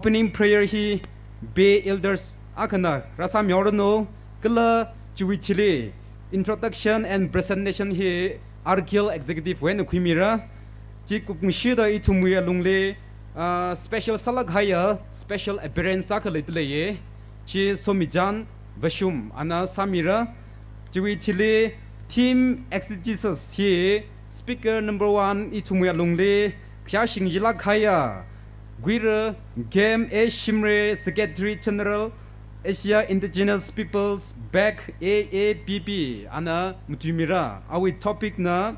Opening prayer hi Bay Elders Akana Rasa Myorno Kala Chuichili Introduction and presentation hi Arkil Executive Wen Kwimira Chikupmshida Itumuya Lungle Special Salaghaya Special Appearance Akalitle Chi Somijan Vashum Ana Samira Chuichili Team Exegesis hi Speaker number 1 Itumuya Lungle Khyashing Yilakhaya Guira Game A Shimre Secretary General Asia Indigenous Peoples Back AAPP Ana Mutumira. Our topic na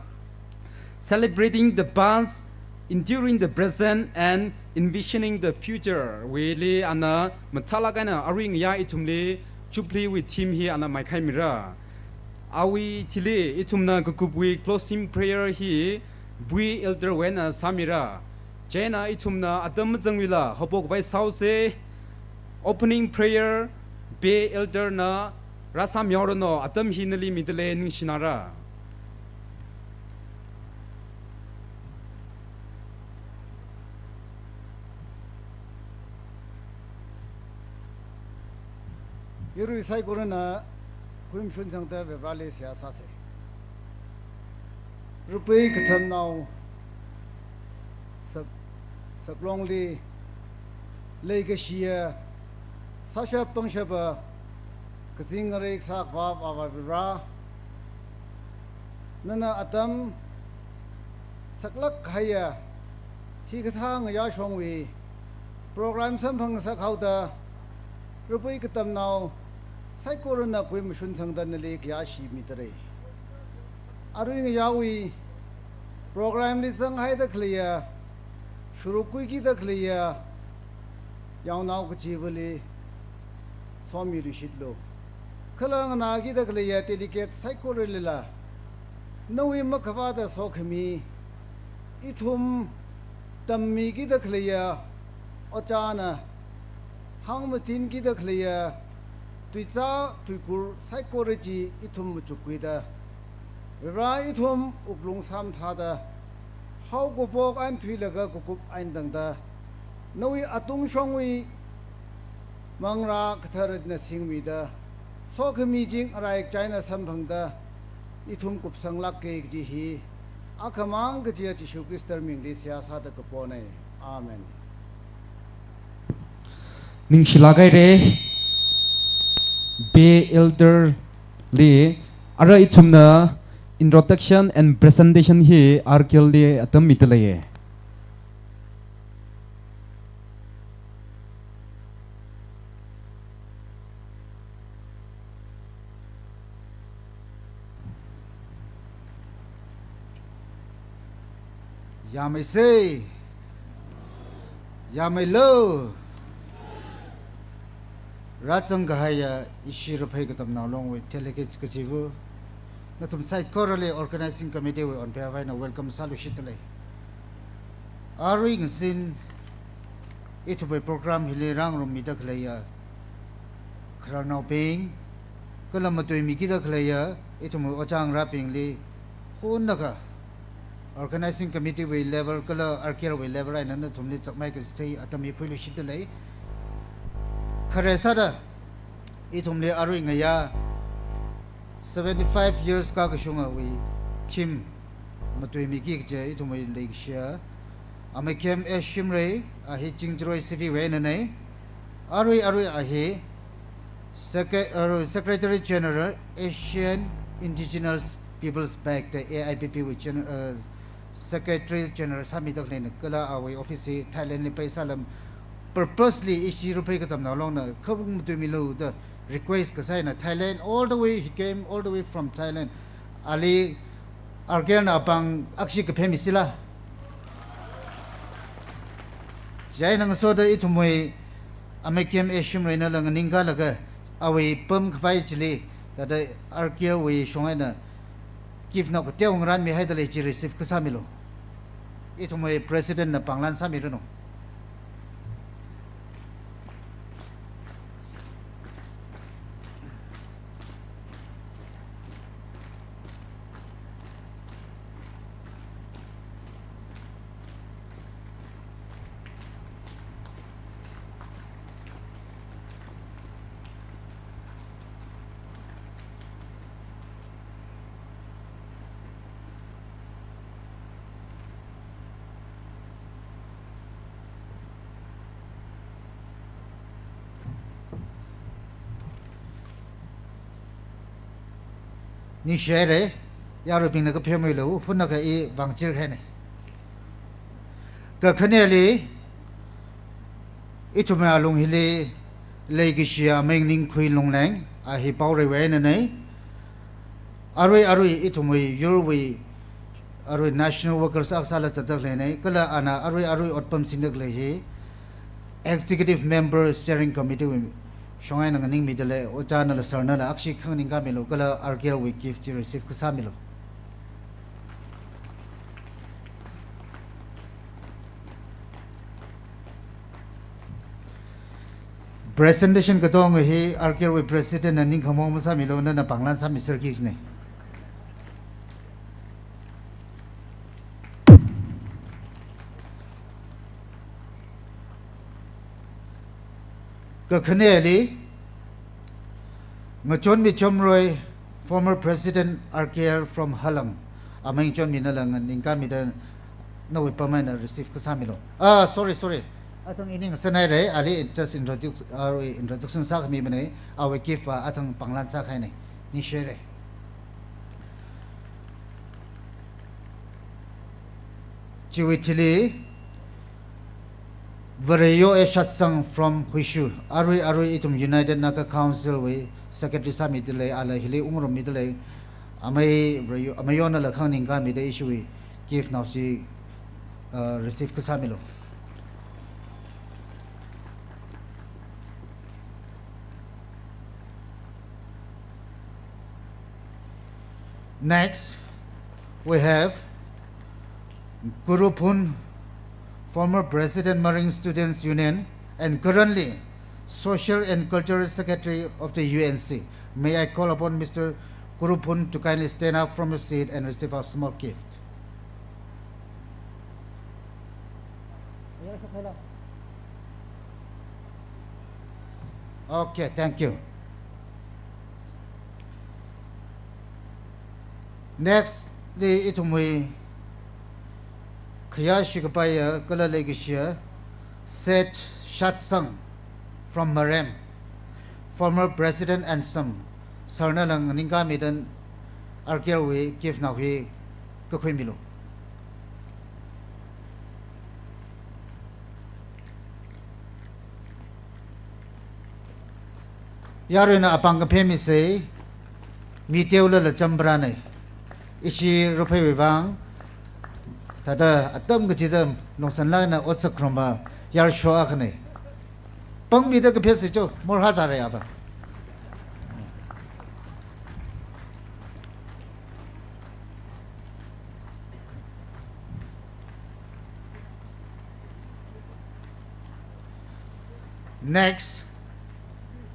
celebrating the past, enduring the present and envisioning the future. Wili ana matalagana aring ya itumli chupli with team here ana Maikai Mira. Awi tili itumna kukubwi closing prayer hi bui elder wena Samira. Jena itumna adam zangwila hobok by sauce opening prayer be elder na rasa myorono adam hinali midle ning shinara Yuru sai korona kuim shun sang ta ve brale sia sa se rupai khatam nau sak long li lei ga shia sa sha pang sha ba kazing re sak va va ra nana atam saklak khaya hi khathang ya shong wi program sam phang sak hauda rupai khatam nau sai korona kuim shun sang dan le kya shi mi tare aruing yawi program li sang hai da clear shuru kui ki da clear yaw naw ko chivali somi rishidlo khalang na gi da clear delicate sai korilla nawi makhawa da sokhmi ithum tammi gi da clear ochana hangmatin gi da clear tuiza tuikur psychology ithum chukwida ra ithum uklung sam thada how go bok an thuilaga kukup ain dangda nawi atung shongwi mangra kthar na singmi da sokhmi jing arai china samphangda ithum kup sanglak ke ji hi akhamang ge ji Jesu Christar mingli sia sa da kapone amen ning shilagai re be elder li ara itumna introduction and presentation hi arkil li atam mitlaye yamai se yamai lo Ratsang Gahaya Ishir Pagatam now along with delegates Kajivu. Natum side correlate organizing committee on Pavina welcome Salushitale. Aring sin it to be program Hilirang Midaklaya Krano Ping Kalamatu Mikida Klaya, it to Ochang rapping Lee Hunaka. Organizing committee will level color Arkira will level and another to need to make a stay at the Mipushitale. Karesada itumle aruing ya 75 years kakashunga we team matui miki je itumai leksha amakem eshimre ahi jingjroi sivi wenane arui ahi secretary general Asian Indigenous Peoples Back the AIPP with secretary general samidaklen kala awi office Thailand ni paisalam purposely ishi rupai katam na long na kabung to milu the request kasai na Thailand all the way he came all the way from Thailand ali argen apang akshi ka phemi sila jai nang so da itumoi amekem eshim reina lang ninga laga awi pum khwai chili da da arkia we shongai na give na ko teong ran mi haidale chi receive kasamilo itumoi president na panglan samiro no 你学的亚洲兵那个票没了，混那个一忘记开呢。个可能哩，一出门龙去哩，来个时啊，明年开龙年啊，去包的位呢呢。arui itu mai yurwi arui national workers aksala tatak le nei kala ana arui otpam sindak le hi executive member steering committee wi shongai nang ning midale ochana la sarna la akshi khang ning ka melo kala arkel wi gift receive ka samilo presentation ka tong hi arkel wi president na ning khamong sa milo na panglan sa mr ki ne Kakaneli Ngachon mi chomroy former president RKR from Halang amang chon mi nalang ningka mi dan no pamana receive kasamilo sorry atang ining sanai re ali just introduction sa mi bane awe give atang panglan sa khai ne ni share chiwitili Varayo Eshatsang from Huishu Arui itum United Naka Council we Secretary Summit delay ala hili umrum midlay amayona la khang ning ka mi de issue we give now si receive kasamilo Next we have Gurupun former President Marine Students Union and currently Social and Cultural Secretary of the UNC. May I call upon Mr. Kurupun to kindly stand up from his seat and receive a small gift. Okay, thank you. Next, the itumui Kaya Shikapaya Kala Legishia Seth Shatsang from Marem, former president and some Sarna lang Ninga Midan Arkelwe give now he Kukwimilo. Yarina Apanga Pemi say Miteula la Chambrane Ishi Rupe Vivang Tada atam ke jidam nongsan lai na otsa kromba yar shoa khane pang mi da ke phese cho mor ha sa ya ba Next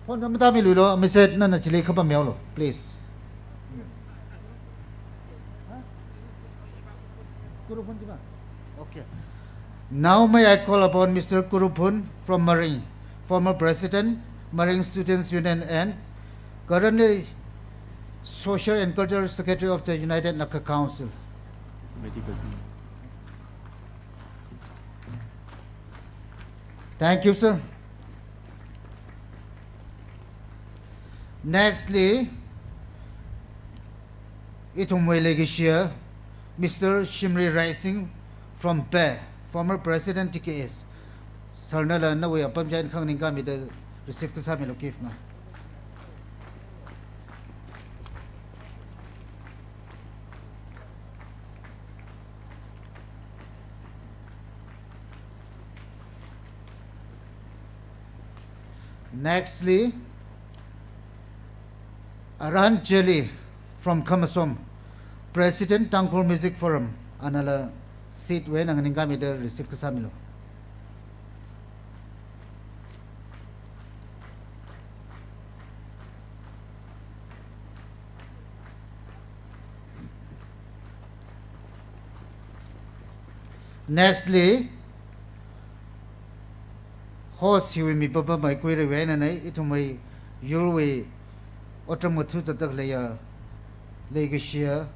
phone number ta mi lu lo message na na chili khapa mew lo please Okay. Now may I call upon Mr. Kurupun from Marine, former President, Marine Students Union and currently Social and Cultural Secretary of the United Naka Council. Thank you, sir. Nextly, itumwe legishia Mr. Shimri Rising from Pe, former President TKS. Sarnala na we apam jan khang ning kami de receive ka sa mi lokif na. Nextly, Aranjali from Kamasom, President Tangkol Music Forum, anala seat when ang ningami de receive kasamilo. Nextly, host hiwi mi baba mai kwere wena nai itumai yurwe otramathu tatak leya legishia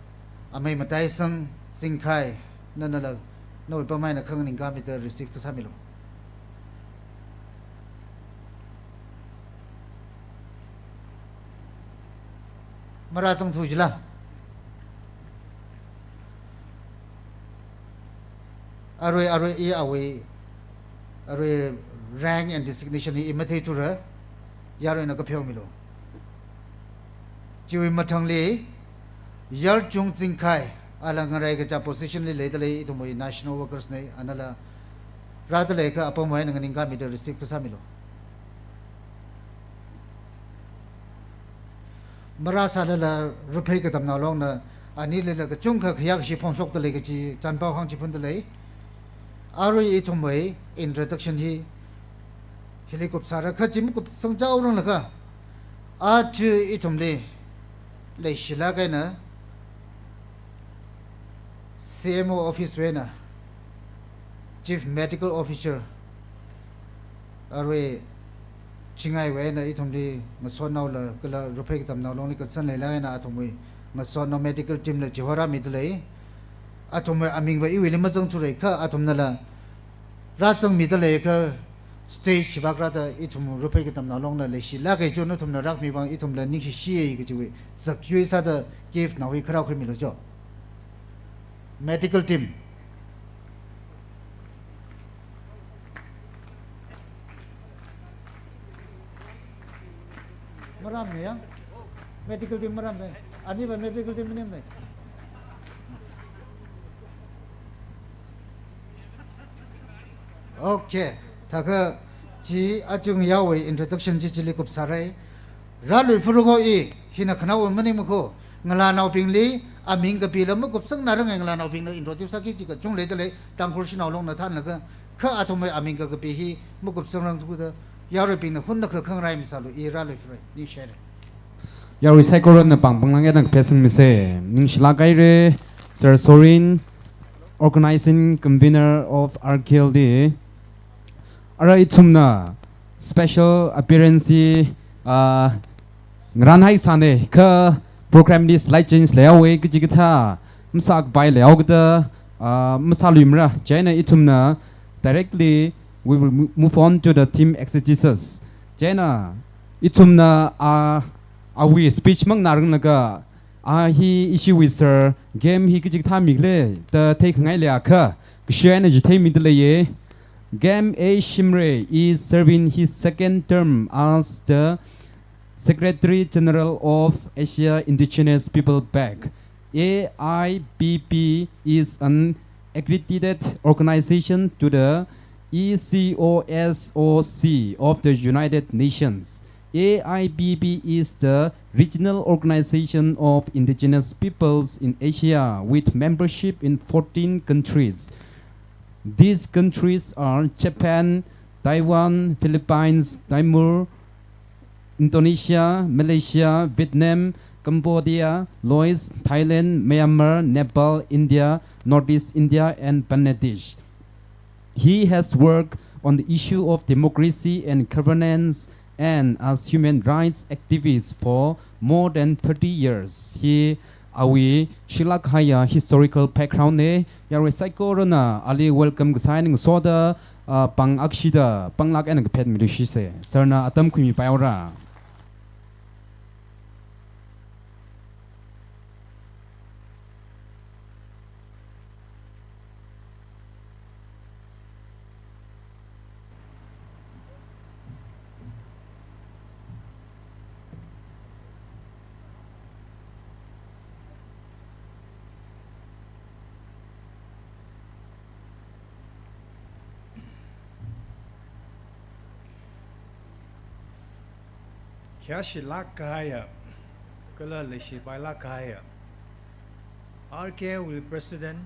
amai matai sang singkai nanala noi pamai na khang ninga mi de receive kasamilo. Mara tong thujila aroi e awe aroi rank and designation hi imathe tu ra yaroi na ka pheu milo chiwi mathang le yar chung jing khai ala ngarai ka cha position le le itu moi national workers nei anala ra le ka apam mai nang ning ka mi de receive ka sa milo mara sa la rupai ka tam na long na ani le ka chung kha khyak shi phong sok le ka chi chan pao khang chi phun le aroi e chomoi introduction hi helicopter kha chim kup sang chau rong la ka a chu e chomle le shila ka na CMO office we na chief medical officer aroi chingai we na ithomli ngason naw la kala rupai ka tam naw long ni ka san le la na athomoi ngason no medical team la johora mi le athomoi aming ba iwi le ma jang chu re kha athomna la ra chang mi le kha stage bakra da ithum rupai ka tam naw long na le shi la ke chu no thomna rak mi bang ithom la ni shi shi e ke chu zak yue sa da give naw wi khara khri mi lo jo medical team maram ne ya medical team maram ne ani ba medical team ne okay thaka ji ajung yawe introduction ji jili kup sarai ra lui furugo I hina khana wo mani mko ngala naw pingli aming ka pila mo kup sang narang ngala naw ping na introduce ki ji ka chung le de tang khur sinaw long na than na ka kha athomai aming ka pi hi mo kup sang rang tu da yawe ping na hun na kha khang rai misalu I ra lui fure ni share Yawi Saikoron na pangpanglang yan ang pesang mise. Ning silagay re Sir Sorin, organizing convener of RKLD. Ara itum na special appearance ngranhay sane ka program this light change layawe kajigita msak bay layaw gada masalimra jayna itum na directly we will move on to the team exegesis. Jayna itum na we speech mang narang naga he issue with sir game he kijik tham migle the take ngai le akha kshya na jithai midle ye game a shimre is serving his second term as the Secretary General of Asia Indigenous People Bank. AIPP is an accredited organization to the ECOSOC of the United Nations. AIPP is the regional organization of indigenous peoples in Asia with membership in 14 countries. These countries are Japan, Taiwan, Philippines, Timor, Indonesia, Malaysia, Vietnam, Cambodia, Laos, Thailand, Myanmar, Nepal, India, Northeast India, and Bangladesh. He has worked on the issue of democracy and governance and as human rights activist for more than 30 years. He awi Shilakhaya historical background ne yare Saikorona ali welcome signing soda pang akshida panglak and pet milushi se sarna atam kumi paura. Kyashi Lakaya, Kala Lishi by Lakaya. RK will president,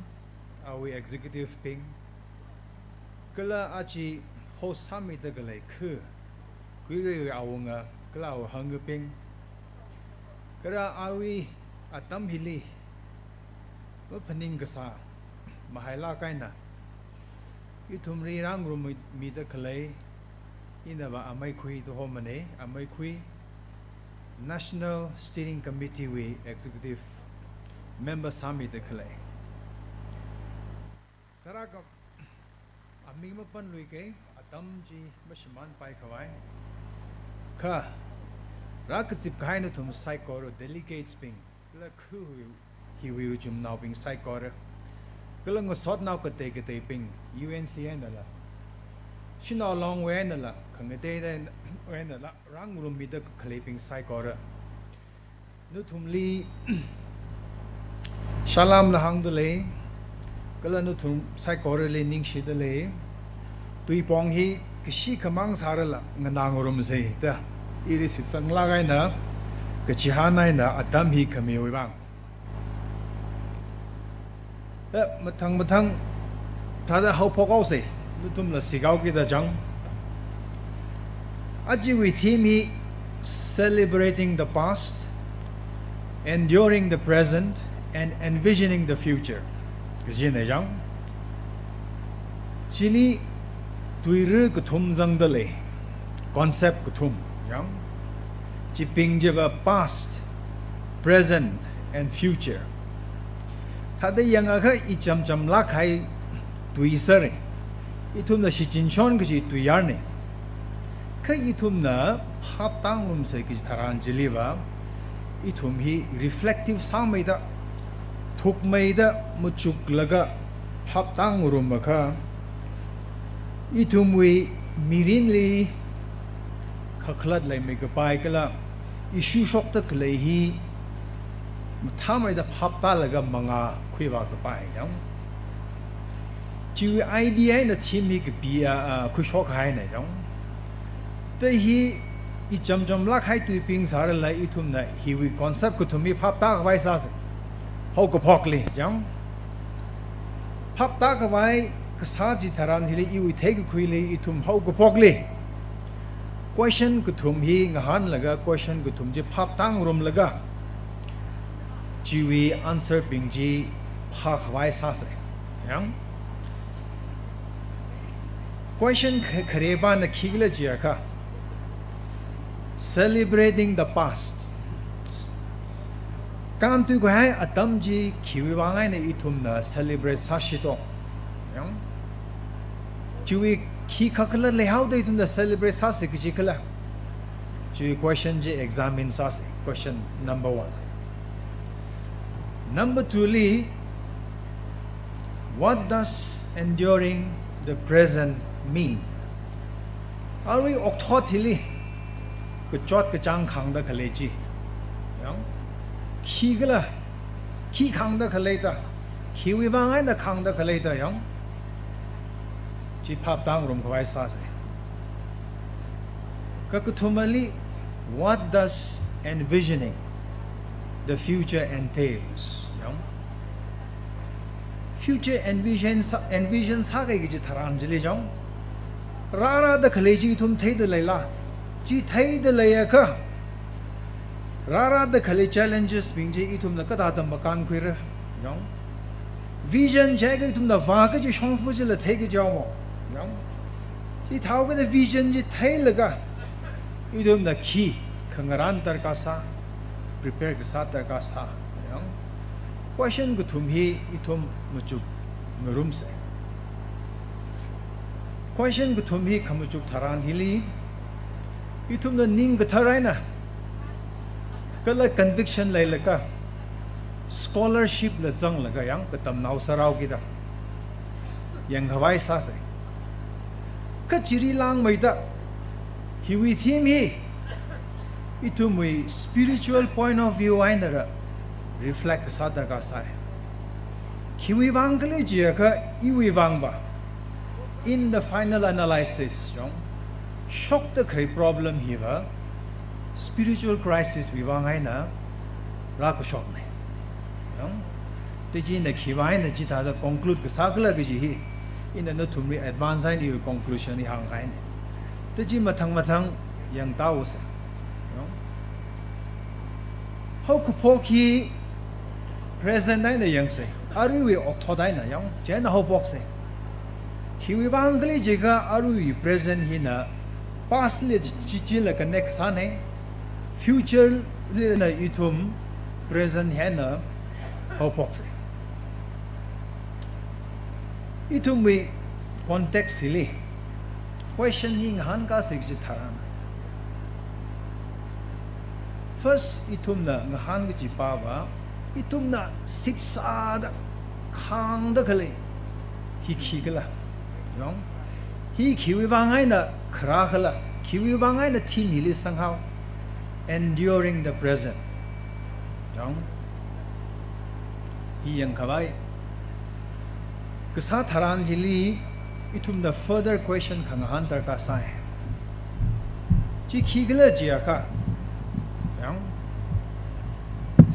our executive ping. Kala Achi host summit the Galay Ku, Query Awunga, Kala Hunger ping. Kara Awi Atam Hili, Openingasa, Mahala Kaina. Itumri Rangrum meet the Kalay, Inava Amai Kui to Homane, Amai Kui. National Steering Committee we executive member summit the clay. Taraka Amima Panluike, Atamji Mashaman Pai Kawai Ka Rakazip Kainatum Psychor delegates being like who he will jum now being Psychor ก็เลยงสดนาวกเตกเตปิง UNCN นั่นละชินเอาลองเว้นนั่นละขังเตได้เว้นนั่นละร่างรวมมีแต่คลีปิงไซกอร์นุทุมลีชาลามละหังเดเลยก็เลยนุทุมไซกอร์เลยนิ่งชิดเลยตุยปองฮีกชีขมังสารละงนางรวมเสียแต่อีริสิสังลาไงนะกชิฮานัยนะอดัมฮีขมีไว้บ้างมาทั้งถ้าได้เขาพกเอาสินุทุมละสิกเอากี่ตาจังอาจีวิธีมี celebrating the past enduring the present and envisioning the future ก็จีนจังทีนี้ตุยรึกทุ่มจังเดเลย concept กทุ่มยังจีพิงเจว่า past present and futureถ้าได้ยังก็อีจำลักให้ตุยเสร็จอีทุ่มน่ะชิจินชอนก็จีตุยยาร์เนี่ยก็อีทุ่มน่ะภาพตั้งลมใส่ก็จีทารันจิลีว่าอีทุ่มฮี reflective สร้างไม่ได้ทุกไม่ได้มุจุกแล้วก็ภาพตั้งลมมาค่ะอีทุ่มวีมีรินลีขัดลัดเลยไม่ก็ไปก็ละอีชูชกตะกเลยฮีถ้าไม่ได้ภาพตั้งแล้วก็มังอาคุยว่าก็ไปยังชีวิตไอเดียเนี่ยทีมีก็ปีคุยชกให้เนี่ยยังแต่ฮีอีจำลักให้ตุยปิงสารเลยอีทุ่มเนี่ยฮีวิคอนเซ็ปต์ก็ทุ่มมีภาพตั้งไว้ซะสิเขาก็พอกเลยยังภาพตั้งไว้ก็สาจิตารันที่เลยอีวิเทกคุยเลยอีทุ่มเขาก็พอกเลย question ก็ทุ่มฮีงหันแล้วก็ question ก็ทุ่มจีภาพตั้งรวมแล้วก็ชีวิต answer ปิงจีภาคไว้ซะสิยัง question เครียบานคิกเลยจีอะค่ะ celebrating the past การตุยก็ให้อดัมจีคิววางไงในอีทุ่มน่ะ celebrate ซะชิโตยังชีวิตขี้ขักเลยเลยhowได้ทุ่มน่ะ celebrate ซะสิคือจีกันละชีวิต question จี examine ซะสิ question number 1 number 2 li what does enduring the present mean อารีออกทอดทีลีก็จอดกระจังขังตะทะเลจียังขี้ก็ละขี้ขังตะทะเลตะขี้วิบางไงตะขังตะทะเลตะยังจีภาพตั้งรวมเข้าไว้ซะสิก็คือทุมาลี what does envisioning the future entails ยัง future envision ซะก็คือจีทารานจิลีจังราตะทะเลจีทุ่มเทเดเลยล่ะจีไทยเดเลยอะค่ะราตะทะเล challenges พิงจีอีทุ่มนักตาตมบักันคุยระยัง vision ใช่ก็อีทุ่มนักว่าก็จีช่องฟูจิละไทยก็จะเอาหมดยังที่เท่าก็จะ vision จีไทยละก็อีทุ่มนักขี้ขังรันตระกาซา prepare กษาตระกาซายัง question ก็ทุ่มฮีอีทุ่มมุจุมรุมเสquestion ก็ทุ่มฮีขมุจุทารานฮิลีอีทุ่มนั้นนิ่งก็เท่าไรนะก็เลย conviction เลยละก็ scholarship ละจังละก็ยังก็ตำนาวสราวกิดะยังหวายซะสิก็จิริลังไม่ได้ฮิวิธีมีอีทุ่มมี spiritual point of view ไอ้นั่นละ reflect ซะตระกาซาฮิวิวังก็เลยจีก็อีวิวังบ่ in the final analysis ยังshock the great problem here spiritual crisis วิวังไงนะรักก็ shock เนี่ยยังแต่จีนขี้ไว้เนี่ยจีตาจะ conclude ก็สักเลยก็จีฮีอินนั้นทุ่มรี advance ให้ดี conclusion ที่ห่างไกลเนี่ยแต่จีมาทั้งยังต้าวสิยังเขาคุพอคี present ได้เนี่ยยังสิอารุยออกทอได้เนี่ยยังเจนเขาบอกสิขี้วิวังก็เลยจีก็อารุย present ฮีนะpast เลยจีเลยกัน next อันเนี่ย future เลยนะอีทุ่ม present เห็นนะเขาบอกสิอีทุ่มมี context สิลี question ยิงหันก็สิจิตาราน first อีทุ่มนะงหันก็จิป้าว่าอีทุ่มนะสิบสาด khang da khale hi khi gala yong hi khiwi bangai na khra khala khiwi bangai na thi ni li somehow enduring the present yong hi yang khabai ksa tharan jili itum the further question khang han tar ka sai chi khi gala jia ka yong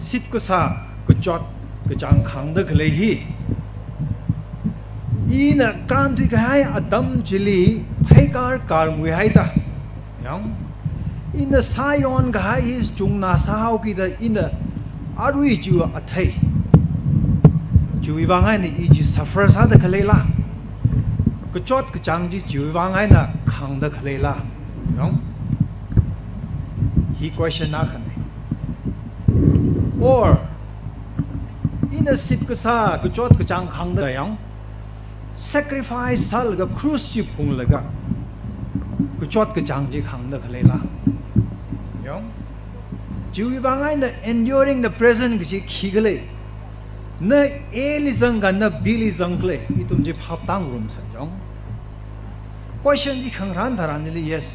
sip ko sa ko chot ko chang khang da khale hi ina kan tu kai adam chili phaikar karmui hai ta yang ina sayon gai is chung na sao ki da ina arui ju athai chui wangai ni i ji suffer sa da khale la ko chot ko chang ji chui wangai na khang da khale la yang he question na khan or ina sip ko sa ko chot ko chang khang da yang sacrifice sal ga cruise chi phung laga ku chot ka chang ji khang da khale la yong jiwi bangai na enduring the present gi khi gale na eli zang ga na bili zang kle itum ji phap tang rum sa yong question ji khang ran dharan ni yes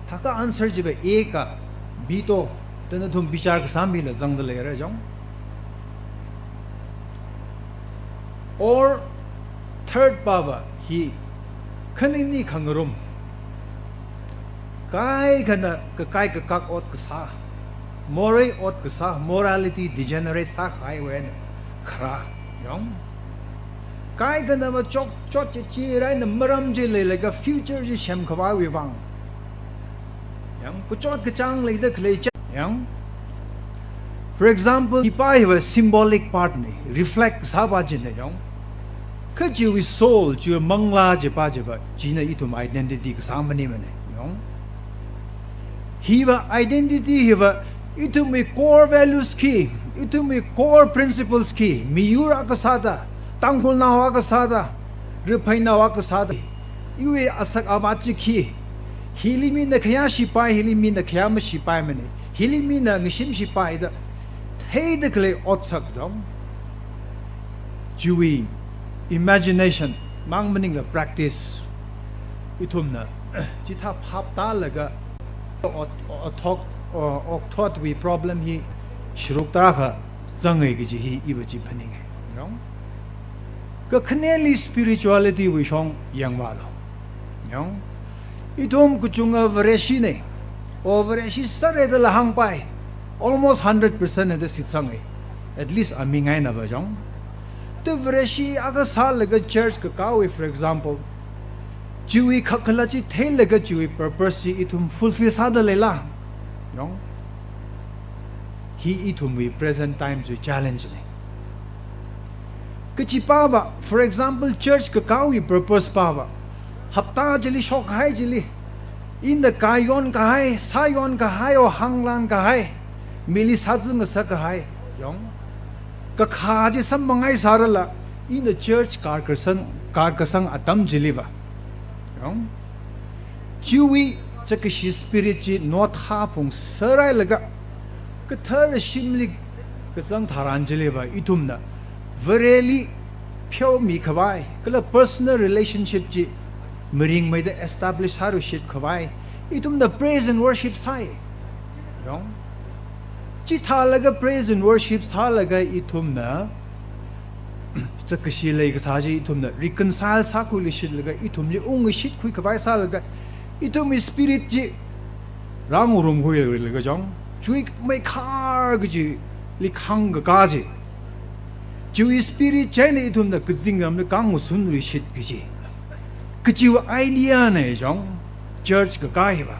thaka answer ji ba a ka b to tana thum bichar ka sambi la zang da le ra yong or third baba he khanini khangarum kai khana ka kai ka kak ot ka sa morai ot ka sa morality degenerate sa khai wen khra yong kai khana ma chok chot chi rai na maram je le ga future ji shem khwa wi wang yang ku chot ka chang le da khle cha yang for example ipai have a symbolic part ni reflect sa ba jin ne yong ka jiwi soul ju mangla je pa je ba jina itum identity ka samani mane yong hiwa identity hiwa itum core values ki itum core principles ki miura ka sada tangkul na wa ka sada ripai na wa ka sada iwe asak abachi ki hilimi na khya shipai hilimi na khya ma shipai mane hilimi na ngishim shipai da thei de kle otsak dom juwi imagination mang meaning la practice itum na chitha phap ta laga thought we problem hi shruk tara kha zangai gi hi iba chi phaning yong ka khneli spirituality we shong yang wa lo yong itum kuchunga vareshi ne overeshi sare de la hang pai almost 100% of the sitsangai at least amingai na ba jong the vareshi aga sal laga church ka kawi for example jiwi khakhalachi thel laga jiwi purpose ji itum fulfill sada lela yong he itum we present times we challenge ne kachi pava for example church ka kawi purpose pava hapta jili shok hai jili in the kayon ka hai sayon ka hai o hanglan ka hai mili sajung sa ka hai yong ka khaji sam mangai sarala in the church karkasang atam jiliba yong jiwi chakashi spirit ji not hapung sarai laga ka thar shimli kasang tharan jiliba itumna vereli pyo mi khawai kala personal relationship ji mering mai da establish haru shit khawai itumna praise and worship sai yong chi thalaga praise and worship thalaga itumna chakashi lai ga saji itumna reconcile sa ku li shit laga itum ji ung shit khu khawai sa laga itum spirit ji rang rum hu ye laga jong chui mai khar ga ji li khang ga ji chui spirit chain itumna kizing am kang sun ri shit ga ji kchi idea ne jong church ka kai ba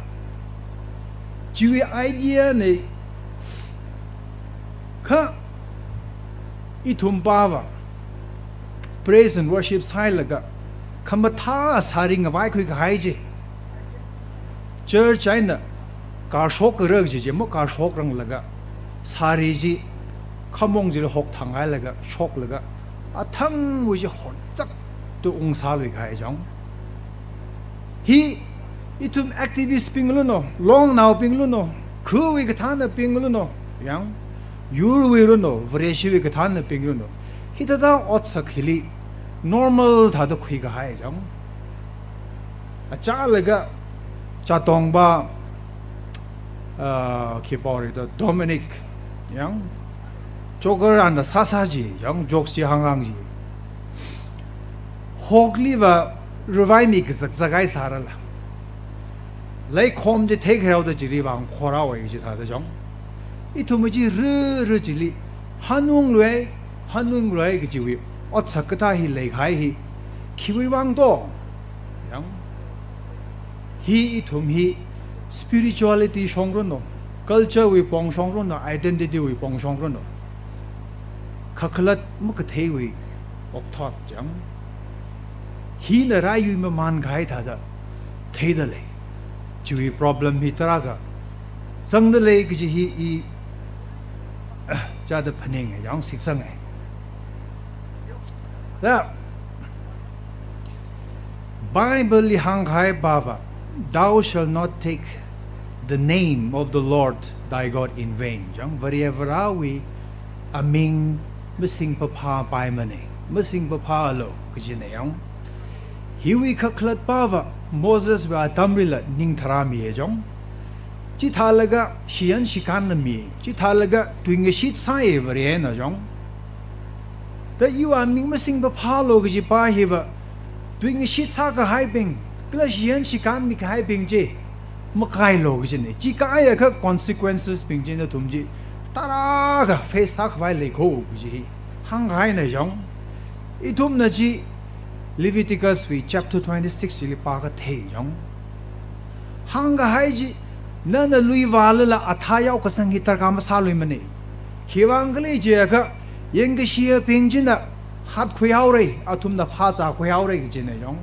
chui idea ne ka itum bawa praise and worship sai laga khamatha saring awai khu khai ji church aina ka shok rag ji mo ka shok rang laga sari ji khamong ji hok thangai laga shok laga athang wi ji hon chak tu ung sa lui khai jong hi itum activist pinglu no long now pinglu no khu wi ga thana pinglu no yang yuru wi ru no vreshi wi ga thana pinglu no hi ta da ot sakhili normal tha da khui ga hai jang a cha lega cha tong ba ki bori da Dominic yang joker an da sasaji yang jokes ji hangang ji hogli ba revai mi ka zagai sarala lai khom je thek rao da jiri bang khora wa ji sa da jong I tu mu ji ru ji li hanung lue ge ji wi ot sakta hi lai khai hi ki wi wang do yang hi I thum hi spirituality shongron no culture wi pong shongron no identity wi pong shongron no khakhalat mu ka thei wi ok thot jang hi na rai yu ma man gai tha da thei da le chui problem hi tara ga sang da le gi hi I cha da phaning yang sik sang ai da Bible li hang gai baba thou shall not take the name of the Lord thy God in vain jang wherever are we aming missing papa pai mane missing papa lo gi ne yang hiwi khaklat pava Moses wa tamrila ning tharami e jong chi thalaga shian shikan na mi chi thalaga twing shit sai vare na jong that you are ming missing papa lo gi pa hiwa twing shit sa ka hai bing kla shian shikan mi kai bing je makai lo gi ne chi ka ya ka consequences bing je na tum ji tara ga face sa vai le ko gi hang hai na jong itum na ji Leviticus we chapter 26 li pa ka the jong hang ga hai ji na na lui wala la atha yaw ka sang hi tar ka ma sa lui mane khiwang gle je ka yeng ge shia ping jin na hat khoi haw re athum na pha sa khoi haw re ji ne jong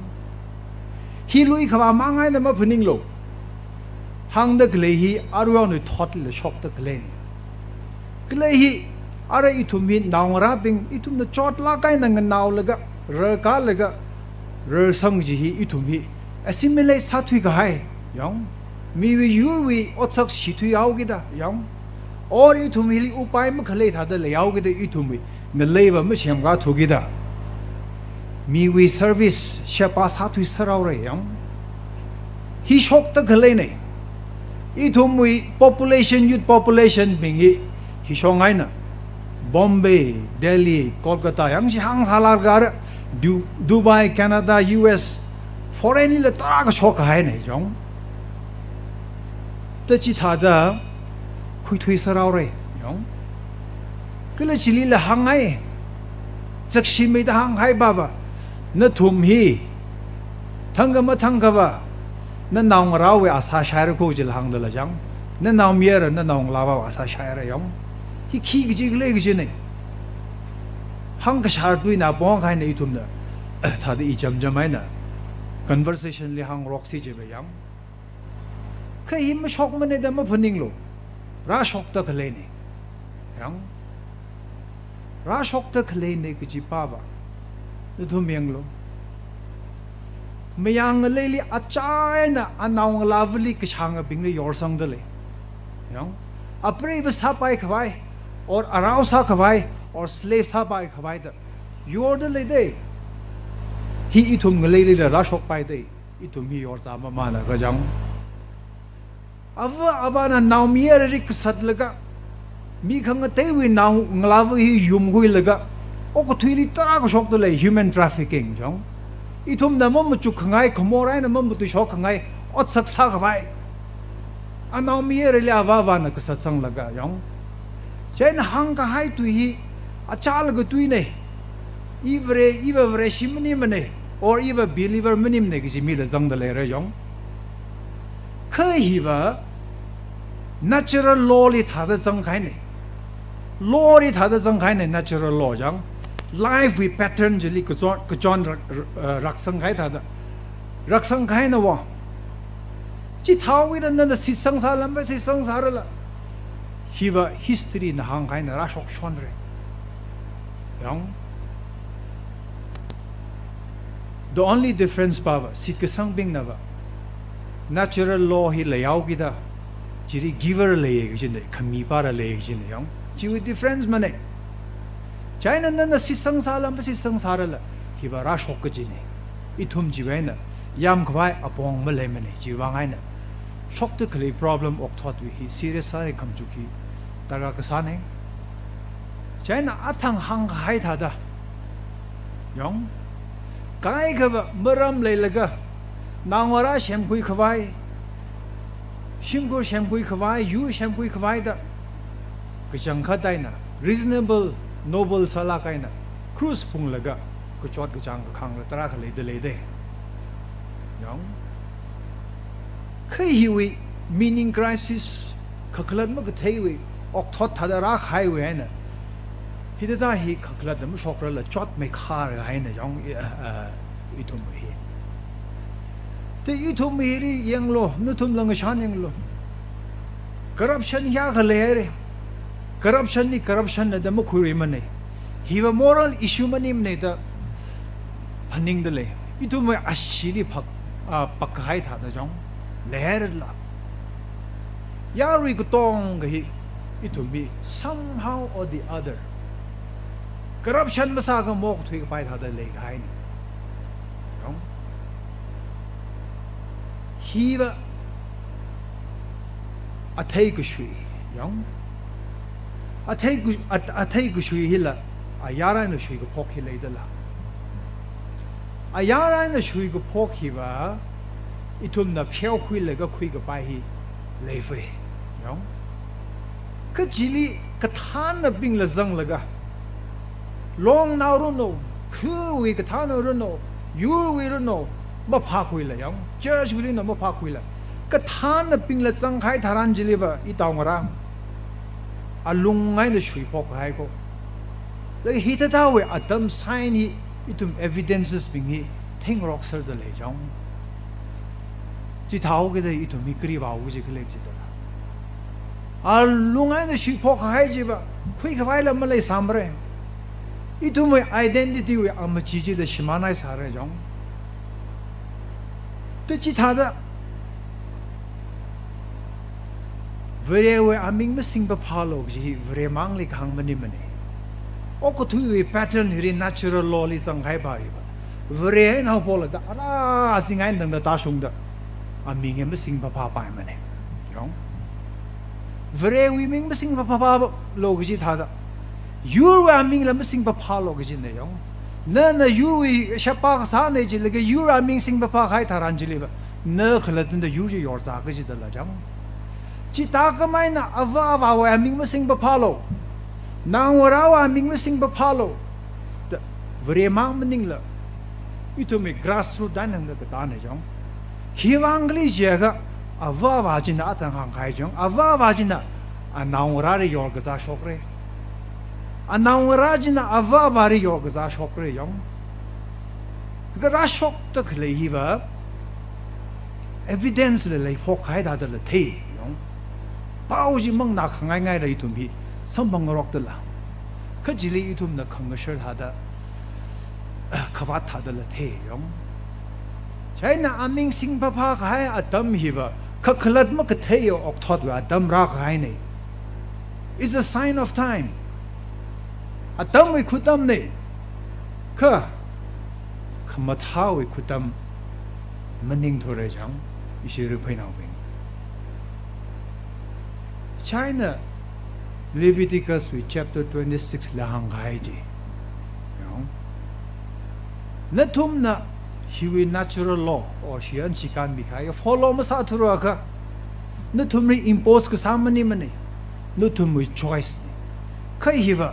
hi lui kha ma ngai na ma phuning lo hang da gle hi aru no thot le shok da gle gle hi ara ithum min naw ra ping ithum na chot la kai na naw la ga ra ka la ga re sang ji hi ithum hi assimilate sa thui ga hai yong mi wi yu wi otsak shi thui yaw gi da yong or ithum hi upai ma khale tha da le yaw gi da ithum wi me le ba ma shem ga thu gi da mi wi service she pa sa thui saraw re yong hi shok ta khale ne ithum wi population youth population bing hi shongai na Bombay, Delhi, Kolkata, yang si hang salar gar Dubai, Canada, US, foreign le ta ka shok hai ne jong. Ta chi tha da khui thui sarau re jong. Kele chili le hang ai. Chak shi me da hang hai baba. Na thum hi. Thang ma thang ka ba. Na naung rao we asa shair ko jil hang da la jang. Na naung mier na naung lava asa shair jong. Hi khi gi le gi ne hang ka shar tui na bong khai nei tum na tha de I jam jamai na conversation li hang roxy je be yang khai him ma shok ma ne da ma phuning lo ra shok ta khale ne yang ra shok ta khale ne gi ji pa ba de thum yang lo mayang le li a chai na anaung lavli ki chang bing le yor sang de le yang apre ba sa pai khwai or arouse sa khawai or slaves ha bai khawai da yor de le de hi ithum ngle le ra shok pai de ithum hi yor za ma na ga jang ava na naw mi rik sat laga mi khang te wi naw nglaw hi yum hui laga o ko thili ta ko shok de le human trafficking jang ithum na mom chu khangai khomorai na mom tu shok khangai ot sak sa khawai anaw mi le ava na ka satsang laga jang chen hang ka hai tu hi achal go tu ne ivre shimni mane or eva believer minim ne gi mi la jang da le re jong khai hi ba natural law li tha da jang khai ne law li tha da jang khai ne natural law jang life we pattern jeli ko jon rak sang khai tha da rak sang khai na wa chi thau wi na si sang sa lam ba si sang sa ra la hiva history na hang kai na ra shok shon re yang the only difference baba sit ke sang bing na ba natural law hi le yaw gi da jiri giver le gi jin khami pa ra le gi jin yang chi with difference mane China na si sangsara ma si sangsara la hi ba ra shok ji ne itum ji we na yam khwai apong ma le ma ne ji wa ngai na shok te kle problem ok thot wi hi serious sa kam chu ki tara ka sa ne China athang hang hai tha da yong kai ga ba maram le la ga nangora shem kui khwai shimgur shem kui khwai yu shem kui khwai da ka chang kha dai na reasonable noble sala kai na cruise phung la ga ko chot ka chang ka khang la tara kha le de yong khai hi wi meaning crisis khaklan ma ka thei wi ok thot tha da ra khai wi na hi da hi khaklan da ma shok ra la chot me kha ra hai na yong I thum hi te I thum hi ri yang lo nu thum lang shan yang lo corruption ya ka le re corruption na da ma khuri ma ne hi wa moral issue ma nim ne da phaning da le I thum ma ashili phak pak hai tha da jong le la ya ri ko tong ga hi I thum bi somehow or the other corruption ma sa ga mok thui ka pai tha da le ga hai ni yong hi wa a thai ku shui yong a thai ku shui hi la a yara na shui ko phok hi le da la a yara na shui ko phok hi wa I thum na pheu khui le ga khui ga pai hi le fe yong ka jili ka than na bing la zang la ga long now ro no khu wi ka than ro no yu wi ro no ma pha khui la yong church wi no ma pha khui la ka than na bing la zang khai tharan jili ba I taw ngara a lung ngai na shui phok hai ko le hi ta da we adam sign hi I thum evidences bing hi thing rock sir da le jong ji thao ge de I thum mi kri ba u ji khle ji da a lung ngai na shui phok hai ji ba khui ka vai la ma le sam re I thum we identity we am ji ji de shima nai sa re jong te ji tha da vere we aming ma sing ba phalo ji vere mang li khang mani mani o ko thu we pattern ri natural law li sang hai ba ri ba vere na pol da ara sing ai dang da ta sung da aming ma sing ba pha pai mani yong vere we ming ma sing ba pha lo ji tha da yu wa ming la ma sing ba pha lo ji ne yong na yu wi sha pa sa ne ji le ge yu ra ming sing ba pha khai tha ran ji le ba na khlat da yu ji yor za ge ji da la jang chi ta ka mai na ava wa ming ma sing ba pha lo nang wa ra wa ming ma sing ba pha lo da vre mang mning la I to me grassroots dan nang da ta ne jong hi wang li je ga ava wa ji na ta hang khai jong ava wa ji na a nang wa ra ri yor ga za shok re a nang wa ra ji na ava wa ri yor ga za shok re jong ga ra shok ta khle hi ba evidence le lai phok khai da da le the bao ji mong na khangai ngai ra I thum hi sam bang rok da la ka jili I thum na khang ga shar ha da khawat tha da la the yong chaina aming sing pa pha khai adam hi ba kha khlat ma ka the yo ok thot wa adam ra khai nei is a sign of time adam wi khutam nei kha khama tha wi khutam maning thore jang isi ru phai naw China Leviticus with chapter 26 la hang hai ji yong na thum na hi wi natural law or shi an chi kan mi khai follow ma sa thuru ka na thum ri impose ka samani mane na thum wi choice ni khai hi wa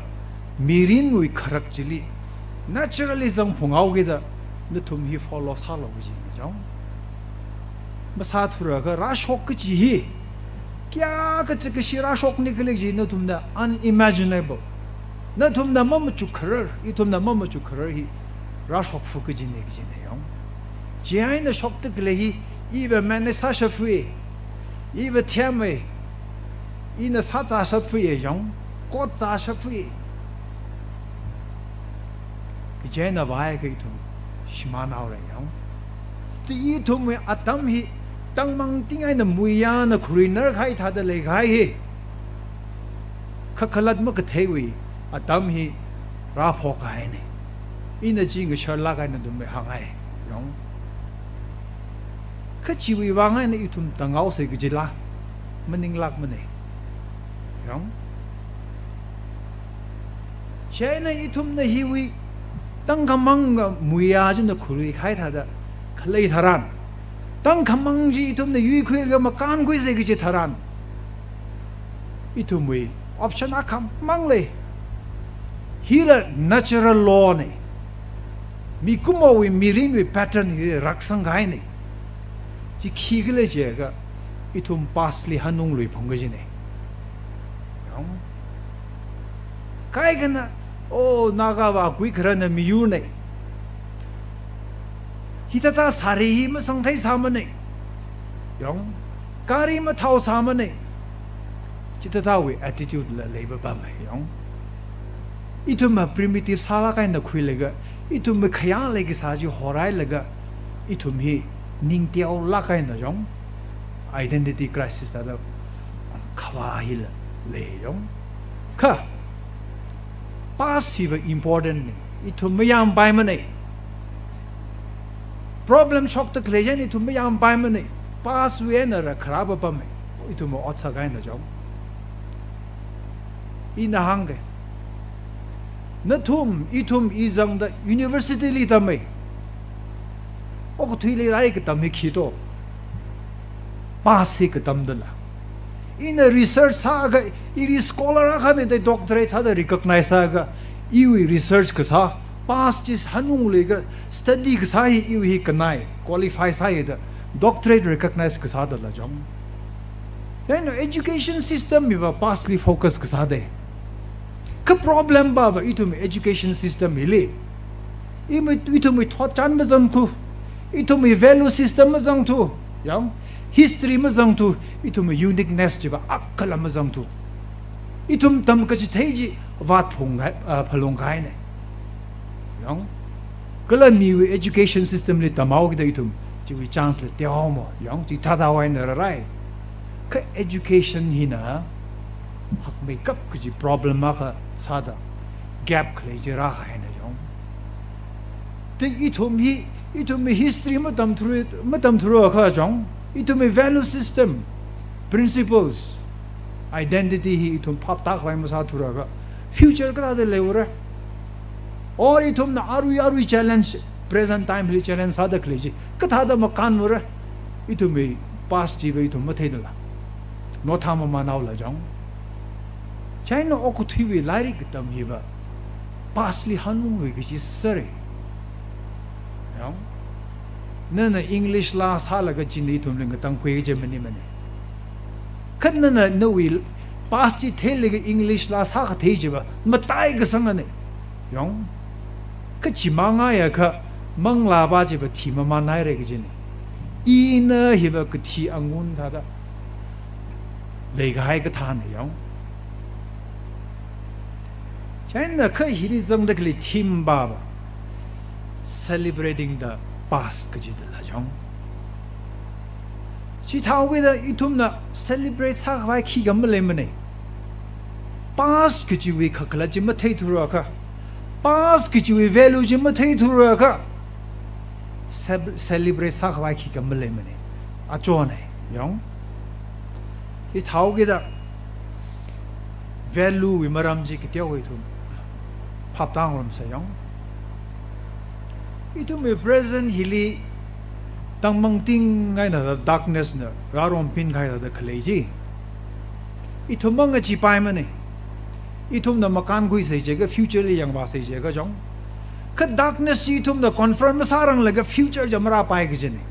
mirin wi kharak jili naturalism phungau ge da na thum hi follow sa lo ji jong ma sa thuru ka ra shok ji hi क्या कच्चे शिरा शोक निकले जी न तुम ना unimaginable न तुम ना मम चुखर ये तुम ना मम चुखर ही राशोक फुक जी ने यों जियाई न शोक तक ले ही इवे मैंने साशा फुए इवे त्यामे इन साचा शफुए यों कोट चा शफुए जियाई न वाय के तुम शिमान आव रहे यों तो ये तुम में अतम ही tang mang ting ai na muya na khuriner khai tha da le khai hi khakhalat ma ka thei wi atam hi ราพอกายนี่อินจริงก็เชิญลักไอ้นั่นดูไม่ห่างไงยองคือชีวิตวางไงในอีทุ่มตั้งเอาใส่กุจิละมันนิ่งลักมันนี่ยองใช่ในอีทุ่มในฮิวิตั้งคำมังกับมุยาจนคุยใครท่าได้ขเลยทารันตั้งคำมังจีอีทุ่มในยุยคุยกับมาการคุยใส่กุจิทารันอีทุ่มวิออปชั่นอาคำมังเลยฮีละ natural law นี่มีกุมวิมีรินวิ pattern ที่รักสังไงนี่ที่ขี้ก็เลยเจ้าก็อีทุ่ม pass ลิฮันนุ่งลุยพงก็จีนี่ยองใครกันนะโอ้นาคาว่าคุยขนาดมีอยู่นี่ฮิตตาสารีมาสังไทยสามันนี่ยองการีมาเท่าสามันนี่จิตตาวิ attitude ละเลยบ้าไหมยองอีทุ่มมา primitive สาระกันนักคุยเลยก็อีทุ่มมาขยันเลยก็สาจิหอไรเลยก็อีทุ่มฮีนิ่งเดียวละกันนะยอง identity crisis แต่ละขวาฮิละเลยยองค่ะ passive important นี่อีทุ่มไม่ยามไปมันนี่ problem shock ตะเคลียนอีทุ่มไม่ยามไปมันนี่ pass เวนอะไรคราบบ้าไหมอีทุ่มมาอัดสักกันนะยองอีน่าหังกันนัทุ่มอีทุ่มอีจังได้ university ลีทำไมโอ้ก็ทุยเลยไรก็ทำให้คิดโต pass ก็ทำได้ละอีน่า research ซะก็อี scholar อะกันได้ doctorate ซะได้ recognize ซะก็อีวิ research ก็ซะ pass จิสฮันนุ่งเลยก็ study ก็ซะอีวิกันไหน qualify ซะได้ doctorate recognize ก็ซะได้ละจังแล้ว education system มีว่า pass ลี focus ก็ซะได้ก็ problem บ้าว่าอีทุ่ม education system มิเลยอีทุ่มทอดจันมาจังทูอีทุ่ม value system มาจังทูยัง history มาจังทูอีทุ่ม uniqueness จีบอักขระมาจังทูอีทุ่มทำก็จะเที่ยววัดพงไงพลงไงเนี่ยยังก็เลยมี education system เลยทำเอาก็ได้อีทุ่มจีวิ chance เลยเที่ยวมั้งยังจีท้าทายเนี่ยอะไรก็ education หินะหักไม่กับก็จะ problem มากซาดา gap เคยจะรักให้นะยองแต่อีทุ่ม history มาทำธุระข้าจงอีทุ่ม value system principles identity อีทุ่มพับตักไว้มาซาธุระก็ future ก็ได้เลวระor อีทุ่มน่ะอารุย challenge present time เลย challenge ซาดาเคยจะก็ท่าได้มาการวระอีทุ่ม past จีบอีทุ่มมาเท่านั้นละโน้ตทำมาหนาวละจงใช่น้องก็ทีวีไล่ก็ทำฮีบะ pasli ฮันนุ่งเลยก็จะเสร็จยังนั่นน่ะ English ลาสาละก็จินดีทุ่มเลยก็ตั้งคุยกันมันนี่ขันนั่นน่ะนู่น pasti เทเลยก็ English ลาสาก็เทจิบะมาตายก็สังกันเนี่ยยังก็จิมังไงอะก็มังลาบาจิบะทีมาไหนเลยก็จินอีน่ะฮีบะก็ทีอังุนท่าได้เลยก็ให้ก็ทานยังใช่นะเคยฮิริจังเด็กเลยทีมบ้าบ celebrating the past ก็จะได้ละจังที่ท้าวก็ได้อีทุ่มนะ celebrate สักไว้ขี้กันไม่เลยมันเนี่ย past ก็จะวิคักละจะไม่เท่ทุระค่ะ past ก็จะวิ value จะไม่เท่ทุระค่ะ celebrate สักไว้ขี้กันไม่เลยมันเนี่ยอาจารย์เนี่ยยังที่ท้าวก็ได้ value วิมารำจีก็เที่ยวอีทุ่มพับตั้งรำเสียงอีทุ่ม present ฮิลีตั้งมังติงไงนะ darkness นะรารมพินใครนะเคลจีอีทุ่มมังก็จีไปมันนี่อีทุ่มน่ะมาการคุยเสียเจก็ future เลยยังว่าเสียเจก็จังก็ darkness อีทุ่มน่ะ confront มาสารังเลยก็ future จะมาราไปก็จะนี่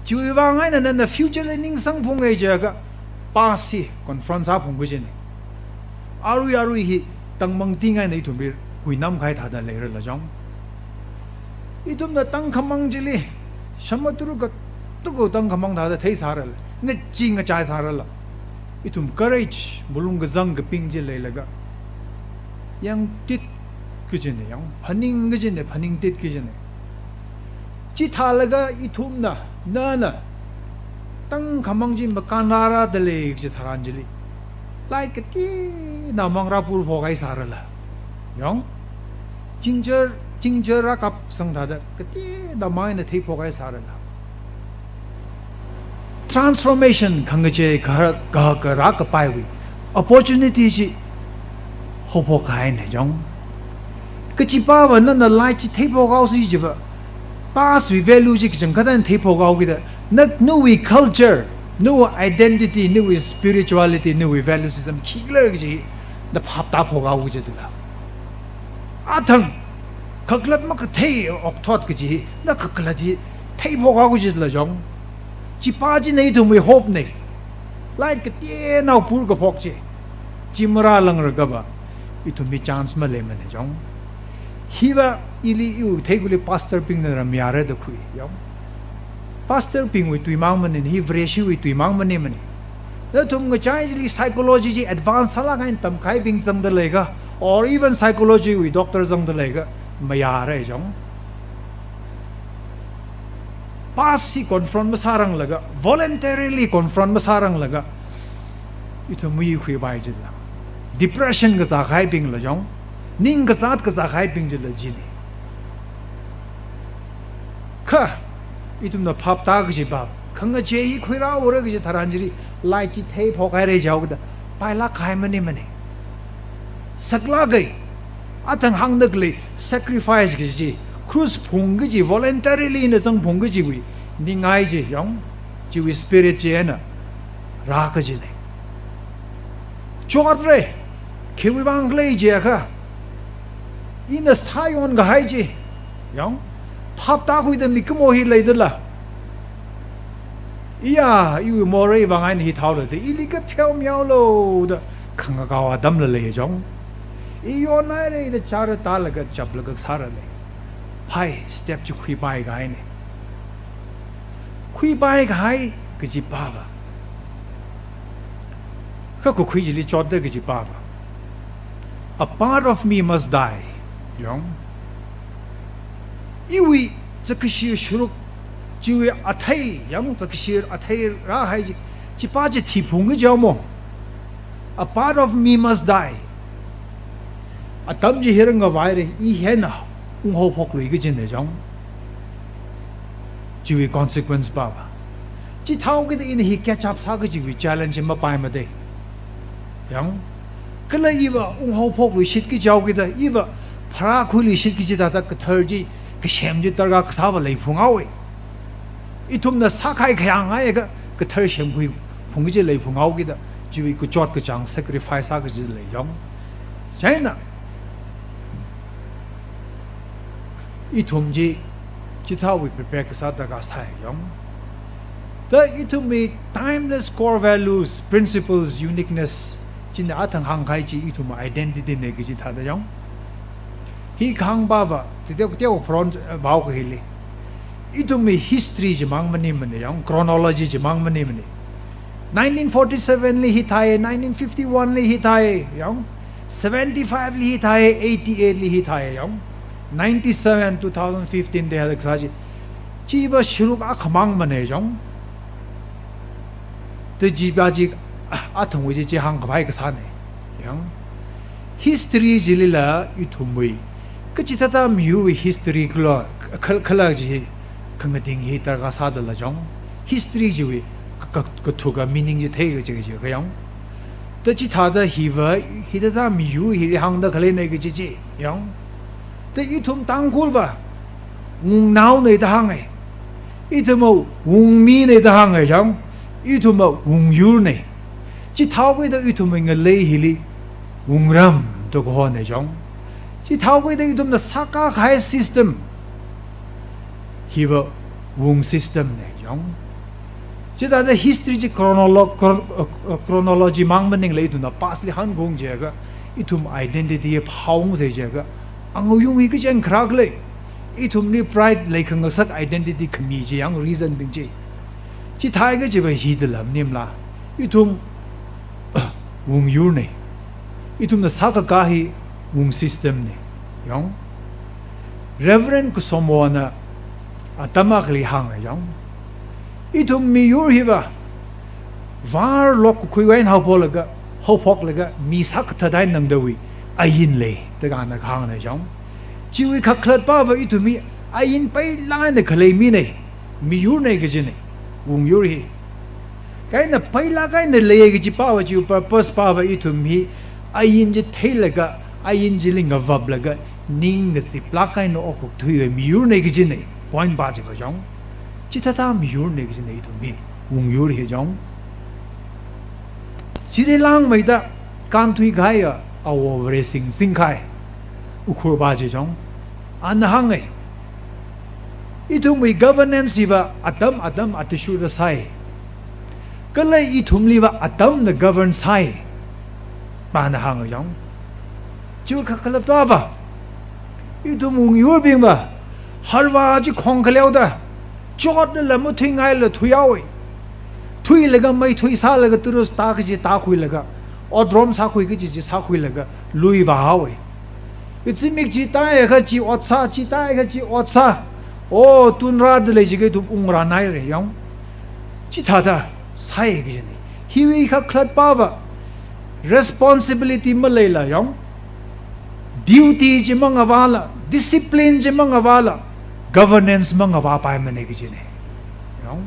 จีว่าไงนะนั่น future เลยนิ่งสังพงไงเจก็ past สิ confront สาพงก็จะนี่อารุยฮิตั้งมังติงไงในทุ่มไปคุยน้ำใครท่าได้เลยละจังอีทุ่มน่ะตั้งขมังจิลีสมัตุรุก็ตุกตั้งขมังท่าได้เทสาระละเงยจิงกระจายสาระละอีทุ่ม courage บุลุงกจังกับปิงจิเลยละก็ยังติดก็จะเนี่ยยังพันิงก็จะเนี่ยพันิงติดก็จะเนี่ยจิท่าละก็อีทุ่มน่ะนั่นน่ะตั้งขมังจิมาการนาราเดเลยจิทารันจิลีไล่กะที่น้ำมังราปูพอไกสาระละยัง จิงเจอรักกับสังทาดก็ที่ดามายนะที่พวกไอ้สารนะ transformation ขังเจกรักกับไปวิ opportunity จีเขาพวกไอ้เนี่ยจังก็จีบ้าวันนั้นไล่จีที่พวกเขาสิจีว่าป้าสวย value จีจังก็ได้ที่พวกเขาคิดนักนู่น culture นู่น identity นู่น spirituality นู่น value system คิดเลยจีนับภาพตาพวกเขาคิดดูแล้วอาทั้งขักลัดมันก็เที่ยวออกทอดก็จีนักขักลัดที่พวกเขาคิดดูแล้วจังจีป้าจีในทุ่มไม่ hope เนี่ยไล่ก็เตี้ยน่าพูดกับพวกจีมราลังระกับว่าอีทุ่มมี chance มาเลยมันจังฮีว่าอีลีอยู่เทกุลี pastor ปิงนั่นเราไม่อาร์เดคุยยัง pastor ปิงวิตุยมังมันนี่ฮีเฟรชิวิตุยมังมันนี่มันแล้วทุ่มก็ใช้ลี psychology จี advance ฮะละกันตั้มใครปิงจังเดเลยก็ or even psychology วิ doctor จังเดเลยก็ไม่อาร์เรจัง pass สิ confront มาสารังเลยก็ voluntarily confront มาสารังเลยก็อีทุ่มมีคุยไปจีละ depression ก็จะใครปิงเลยจังนิ่งกษัตริย์ก็จะให้ปิงจิลจีนีข้าอีตุมน่ะภาพตาก็จีบาขังเจฮีคุยราโอเรก็จีทารันจีรีไล่จีเทพอใครเรจาวก็ได้ไปลักใครมันนี่สักลักไงอาทั้งหังนึกเลย sacrifice ก็จีครูสพงก็จี voluntarily เนี่ยสังพงก็จีวินิ่งไงจียองจีวิ spirit จีน่ะรักก็จีเลยจอดเลยคิดว่าอังเลยจีค่ะอินสไตล์อนก็ให้จียังภาพตาคุยแต่มีก็โมหิเลยเด้อละอีอยู่มอเรย์บางไงนี่ท้าวเลยแต่อีลิก็เพียวเมียวโลดขังกาวดำเลยจังอีย้อนไหนเลยแต่ชาร์ตาลก็จับแล้วก็สารเลยไปสเต็ปจะคุยไปกันเนี่ยคุยไปกันก็จีบ้าบก็คุยจีลิจอดเด็กก็จีบ้าบ A part of me must dieยังอีวิจะกษีชุรุกจีวิอัฐยยังจะกษีอัฐยราให้จีป้าจะที่พุงก็จะเอามอง A part of me must die อัตมจีเฮรังกับไว้เลยอีเห็นนะหัวพกลุยก็จะเนี่ยจังจีวิ consequence บ้าจีเท่าก็ได้อินฮีแค่จับซาก็จีวิ challenge มาไปมาได้ยังก็เลยอีว่าหัวพกลุยชิดก็จะเอาก็ได้อีว่าพระคุยลิชิตกิจตาตะกเธอจีก็เชื่อมจิตตระกสาวเลยพุงเอาไว้อีทุ่มน่ะสักใครขยังไงก็เธอเชื่อมคุยพุงก็จะเลยพุงเอากิดจีวิก็จอดก็จัง sacrifice ก็จะเลยยองใช่น่ะอีทุ่มจีจิตเท่าวิ prepare ก็สาวตระกสายยองแต่อีทุ่มมี timeless core values principles uniqueness จินอาทั้งหังใครจีอีทุ่ม identity เนี่ยก็จิตท่าได้ยองฮีขังบ้าบ่ที่เดียวฟรอนต์บ่าวก็เฮลิอีตุมี history จะมังมันนี่มันเนี่ยยัง chronology จะมังมันนี่มันเนี่ย1947เลยฮิตไทย1951เลยฮิตไทยยัง75เลยฮิตไทย88เลยฮิตไทยยัง97 2015เดือนละสักจีบชุรุกอักมังมันเนี่ยยังแต่จีบจีอัฐงวิจิหังกับไปก็สานเนี่ยยัง history จิลิละอีตุมีก็จิตตามอยู่ history ก็ละขลักจีขังดิ่งฮีตระกษาดละจัง history จีวิก็ถูกกับ meaning จีเท่ก็จีก็ยังแต่จิตท่าดฮีว่าฮีตตามอยู่ฮีหังดขลัยในก็จียังแต่อีทุ่มตังคูลบ่หนาวในทางไงอีทุ่มมีในทางไงจังอีทุ่มอยู่ในจิตท่าก็ได้อีทุ่มเงินเลยฮีลีรำตัวก็หัวในจังที่เท่าไปได้ตุ้มน่ะสักการะ system ฮีว่าวง system เนี่ยยังที่แต่ history จี chronology มังมันนึงเลยตุ้มน่ะ past เลยหันกงเจ้าก็อีตุ้ม identity พาวงเสียเจ้าก็อังยุงอีกเจ้าครากเลยอีตุ้มนี่ pride เลยขังสัก identity ขมีเจ้ายัง reason เป็นเจ้าที่ไทยก็จะไปฮีดละนิ่มละอีตุ้มวงยูเนี่ยอีตุ้มน่ะสักการะวง system เนี่ยยัง reverend ก็สมบูรณ์อาตมาก็เลยห่างยังอีทุ่มมีอยู่ที่ว่าวาร์ล็อกคุยไว้ในห้องพอลก็ห้องพกเลยก็มีสักเท่าใดนั่งดูอายินเลยแต่การนักห่างเลยยัง ชีวิตขัดขลัดป้าว่าอีทุมีอายินไปล้างในขเลยมีเนี่ยมีอยู่ในก็จะเนี่ยวงอยู่ที่ไงน่ะไปล้างไงน่ะเลยก็จะป้าว่าจิว purpose ป้าว่าอีทุมีอายินจะเทละก็อายินจะลิงกับวับละก็นิ่งก็สิปลักไงน่ะออกทุยมีอยู่ในก็จะเนี่ย point บ้าจะก็จังจิตตามีอยู่ในก็จะเนี่ยอีทุมีวงอยู่ที่จังสิได้ล้างไม่ได้การทุยไงอ่ะเอาเวรสิงไงอุคุบ้าจะจังอันนั้นไงอีทุมี governance ว่าอัตมอัตชูดใส่ก็เลยอีทุมลีว่าอัตมเนี่ย govern ใส่ปานหังยังจู่ขัดตัวว่าอีทุมงยูบิงว่าฮาร์วาจีคงขลุ่ยได้จอดเนี่ยละมุทุยไงละทุยเอาไว้ทุยเลยก็ไม่ทุยซาเลยก็ตุรุสตาก็จีตาคุยเลยก็อดรมซาคุยก็จีซาคุยเลยก็ลุยว่าเอาไว้อีจิมิกจีตายก็จีอดซาจีตายก็จีอดซาโอ้ตุนราดเลยจีก็ทุบอุงราไนเลยยังจีท่าท่าใช่ก็จะนี่ฮิวิขัดขลัดป้าว่า responsibility มาเลยละยัง duty จีมังอวาละ discipline จีมังอวาละ governance มังอวาไปมันเองก็จะนี่ยัง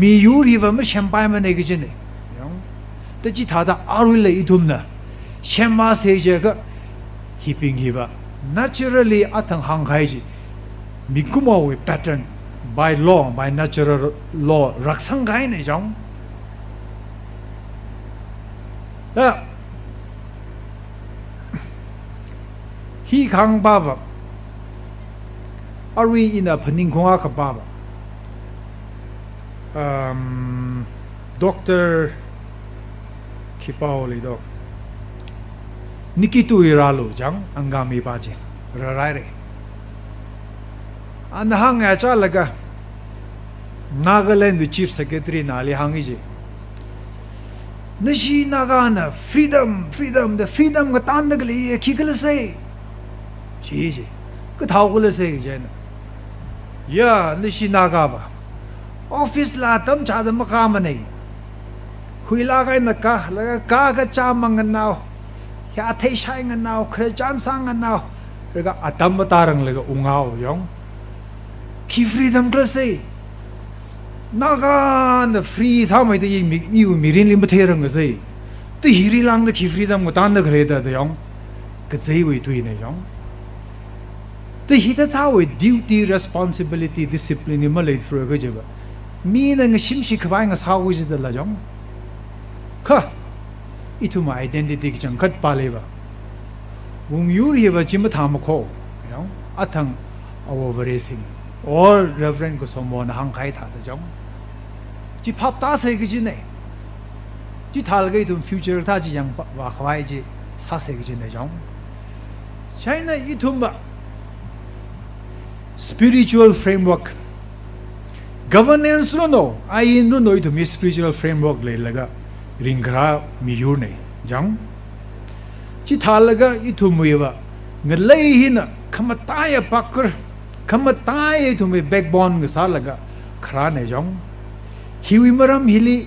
มีอยู่ที่ว่าไม่เชื่อไปมันเองก็จะนี่ยังแต่จีท่าท่าอารุเลยอีทุมนะเชื่อมาเสียเจก็ฮิปิงฮิบะ naturally อัตถังหังไคจีมีกุมเอาไว้ pattern by law by natural law รักสังไงเนี่ยจังแล้วฮีขังบ้าบอารีอินะพนิงคงอากับบ้าบด็อกเตอร์คิปาวลีดอกนิกิตุอิราลูจังอังกามีบาจิระไรเรอันหังอาจารย์ละก็ Nagaland Chief Secretary นาลีหังอีจีนชีนากานะ freedom the freedom ก็ตันตะกลีขี้กะละเซจีก็เท่ากะละเซเจนะยานชีนากาบะ office ลาตัมชาดมะกามันนี่คุยลาไกนะกะละกะกะจามังกันนาวอย่าเทชัยกันนาวครจันสังกันนาวแล้วก็อัตมตารังเลยก็อุงเอายองขี้ freedom กะเซนาการเดฟรีสามไม่ได้ยิงมีรินลิมเทอร์งก็สิแต่ฮิริลังเดขี้ฟรีดำก็ตันเดกเรดเดียงก็ใจไว้ตัวนี้ยังแต่ฮิตท้าไว้ duty responsibility discipline นี่มาเลยทั่วก็จะแบบมีนั่งชิมชิควายงสาววิจิตรละยังค่ะอีทุมา identity จังคัดปาเลบะวงยูรีบะจิมทามโคยังอัตังเอาเวรสิงor reverend ก็สมบูรณ์หังไข่ท่าแต่จังจีพับตาเสกจีเนี่ยจีทาลก็อีทุม future ท่าจียังว่าขวายจีสาเสกจีเนี่ยจังใช่เนี่ยอีทุมบะ spiritual framework governance รู้โน่ไอ้ยินรู้โน่อีทุมมี spiritual framework เลยละก็ริงกรามีอยู่เนี่ยจังจีทาลก็อีทุมมีว่าเงินเลยหินะขมาตายปักกรคำว่าตายทุกมีแบ็กบอนก็สาละก็คราเนี่ยจังฮิวิมรำฮิลี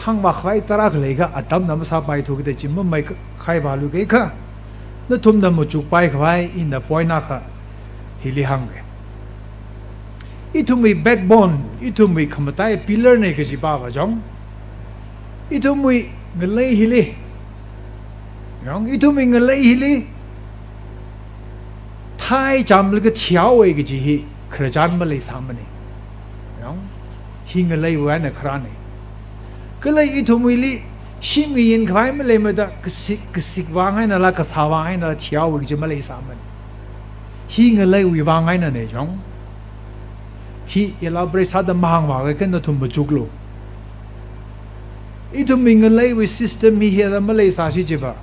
หังว่าใครตรักเลยก็อัตมน้ำสาไปถูกแต่จิมไม่ใครบาลูกเอกะนั่นทุ่มน้ำมุจุกไปใครอินเดปอยนักฮิลีหังเลยอีทุกมีแบ็กบอนอีทุกมีคำว่าตายพิลเลอร์เนี่ยก็จิบ้าว่าจังอีทุกมีเงินเลยฮิลีจังอีทุกมีเงินเลยฮิลีไทยจำเลยก็เที่ยวเองก็จีฮีครจันมาเลยสามนี่ยังหิงเลยวันนั้นครานี่ก็เลยอีทุมิลีชิมยินใครมาเลยมาได้กสิกวางให้นั่นละกสาวางให้นั่นละเที่ยวเองจะมาเลยสามนี่หิงเลยวิวางให้นั่นเองยังฮีเอลาบริษัทมังว่าก็นั่นทุ่มจุกโลอีทุมิงเลยวิสิสเต็มมีเฮดมาเลยสาชิจิบะ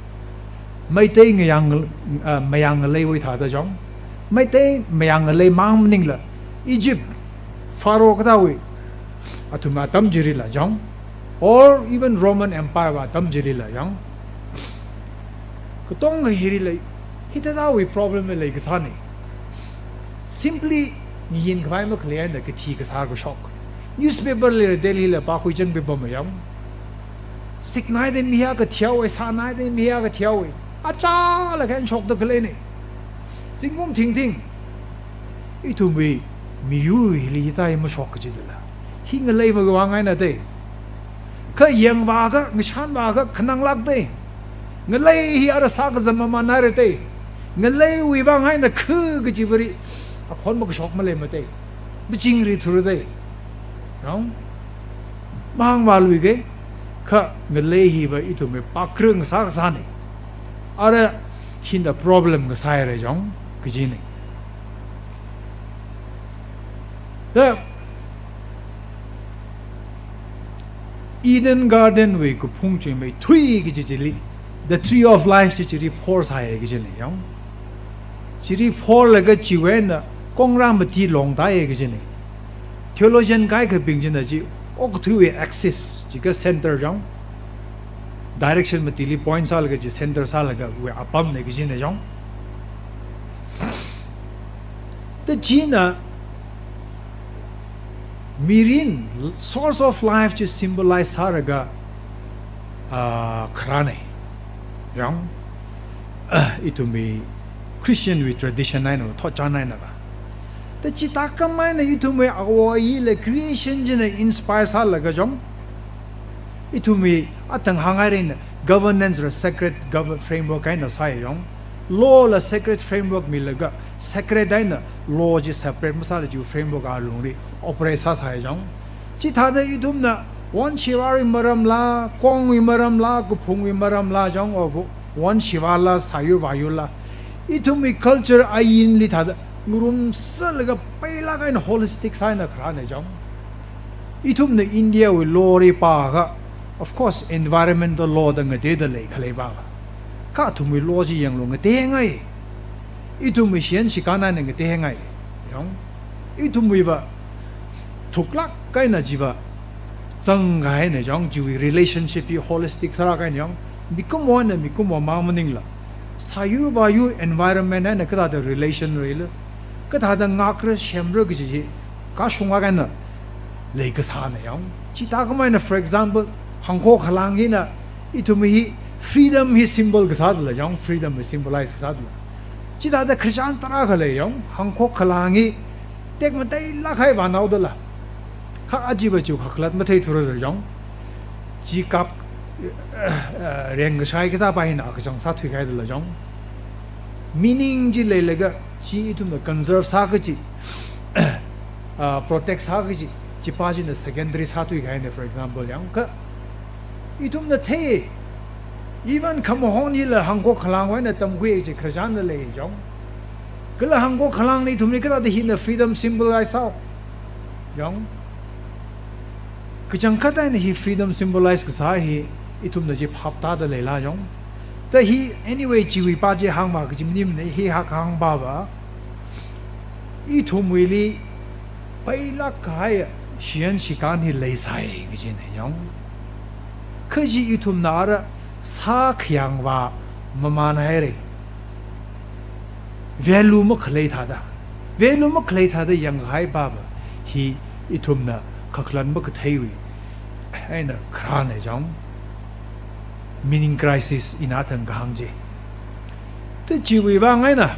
ไม่ได้เงียงไม่ยังเลยวิธาตัวจังไม่ได้ไม่ยังเลยมังมันนิ่งละอียิปต์ฟาโรห์ก็ได้วิอัตุมาตั้มจิริละจัง or even Roman Empire ว่าตั้มจิริละจังก็ต้องเฮริเลยฮิตได้วิ problem เลยก็สานี่ simply ยินใครมาเคลียร์เนี่ยก็ทีก็สาก็ช็อก newspaper เลยเดลีเลยปาคุยจังไปบ่มายังสิกนายเดมีฮะก็เที่ยวไอ้สานายเดมีฮะก็เที่ยวไอ้อาจารย์ละแค่ช็อกตะกเลยนี่ สิ่งงมทิ้งทิ้งอีทุ่มวีมีอยู่ฮิลิตายมาช็อกกันจิตละหิงอะไรมากวางไงนะเต้ก็ยังว่าก็งชันว่าก็ขนังลักเต้เงลยฮีอาร์สักจะมานาเรเต้เงลยวิบางไงนะคือกจิบรีอ่ะคนมันก็ช็อกมาเลยมาเต้ไม่จริงหรือทุเรศเต้น้องบางว่าลุยเก๋ก็เงลยฮีว่าอีทุ่มวีปักเครื่องสักสานอะไรหินเดอ problem ก็ใส่เลยจ้องกจินี่แต่ Eden Garden เวก็พุ่งจุยไม่ทุยกิจจิลิ The Tree of Life จิริพอร์สายกิจนี่ยังจิริพอร์แล้วก็จิเวนนะกงรามที่ลงได้กิจนี่ Theologian ไกด์ก็เป็นจินะจิโอ้ก็ถือว่า axis จิก็ center ยัง direction มาตีลี point ซาแล้วก็จิ center ซาแล้วก็เวอปั๊มเนี่ยกิจนี่ยังแต่จีน่ะMirin source of life just symbolize saraga krane yang itu mi Christian with tradition nai no thocha nai na ba te chita kamai na itu mi awoi le creation jene inspire sa laga jong itu mi atang hangai rin governance or sacred government framework kind of sai yong law la sacred framework mi laga sacred dai na law ji separate masala ji framework a lung ri operate sa sai jong chi tha de yudum na one shiwari maram la kong wi maram la ku phung wi maram la jong o one shiwala sayu vayu la itum mi culture ayin li tha ngurum sal ga paila ga in holistic sai na khra ne jong itum ne India wi law ri pa ga of course environmental law da ngade da le khle ba ka thum wi law ji yang lo ngade ngai itum mi xian chi kana ne ngade ngai yong itum wi ba thuk lak kai na jiba chang gai ne jong ji relationship yi holistic thara kai nyong mikum one mikum ma maning la sayu ba yu environment na ka da relation rel ka da ngak re shemro gi ji ka shunga ga na le ka sa ne yong chi ta ka mai na for example hang ko khalang hi na itum hi freedom hi symbol ga sa la jong freedom hi symbolize sa la chi da christian tara ga le yong hang ko khalang hi tek ma dai la khai ba nau da la khắc aji ba chu khắc lat ma thei thura rồi giống chỉ cặp riêng cái sai cái ta bay nào cái trong sát thủy khai là giống meaning chỉ lấy cái chỉ itu mà conserve sa cái chỉ protect sa cái chỉ pa chỉ là secondary sát thủy khai này for example giống cái itu mà thei even come hon hi là Hàn Quốc khlang vậy là tâm quy chỉ khởi sản là lấy giống cái là Hàn Quốc khlang này thùng này cái ta thì hiện là freedom symbolize sao giống cái chẳng khác này hi freedom symbolize cái sao hi itum na ji phapta da lela jong ta hi anyway chi wi pa je hang ma cái chim nim nei hi hak hang ba ba itum wi li pai la kai xian chi kan hi lei sai cái chi này jong cái ji itum na ra sa khyang wa mama na re value mo khlei tha da value mo khlei tha da yang hai ba ba hi itum na khaklan mo ka thei wi ai na khra ne jong meaning crisis in athang gang je te chi wi ba ngai na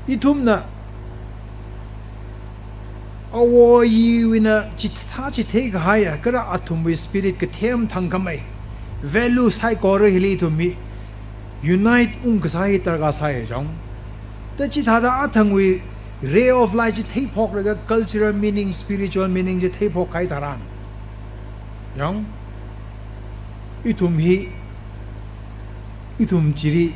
itum na awo yi wi na chi tha chi thei ga ya kara athum wi spirit ka them thang kamai value sai ko re hili to mi unite ka sai tar ga sai jong te chi tha da athang wi ray of light ji thei phok ra cultural meaning spiritual meaning ji thei phok kai taran yang itum jiri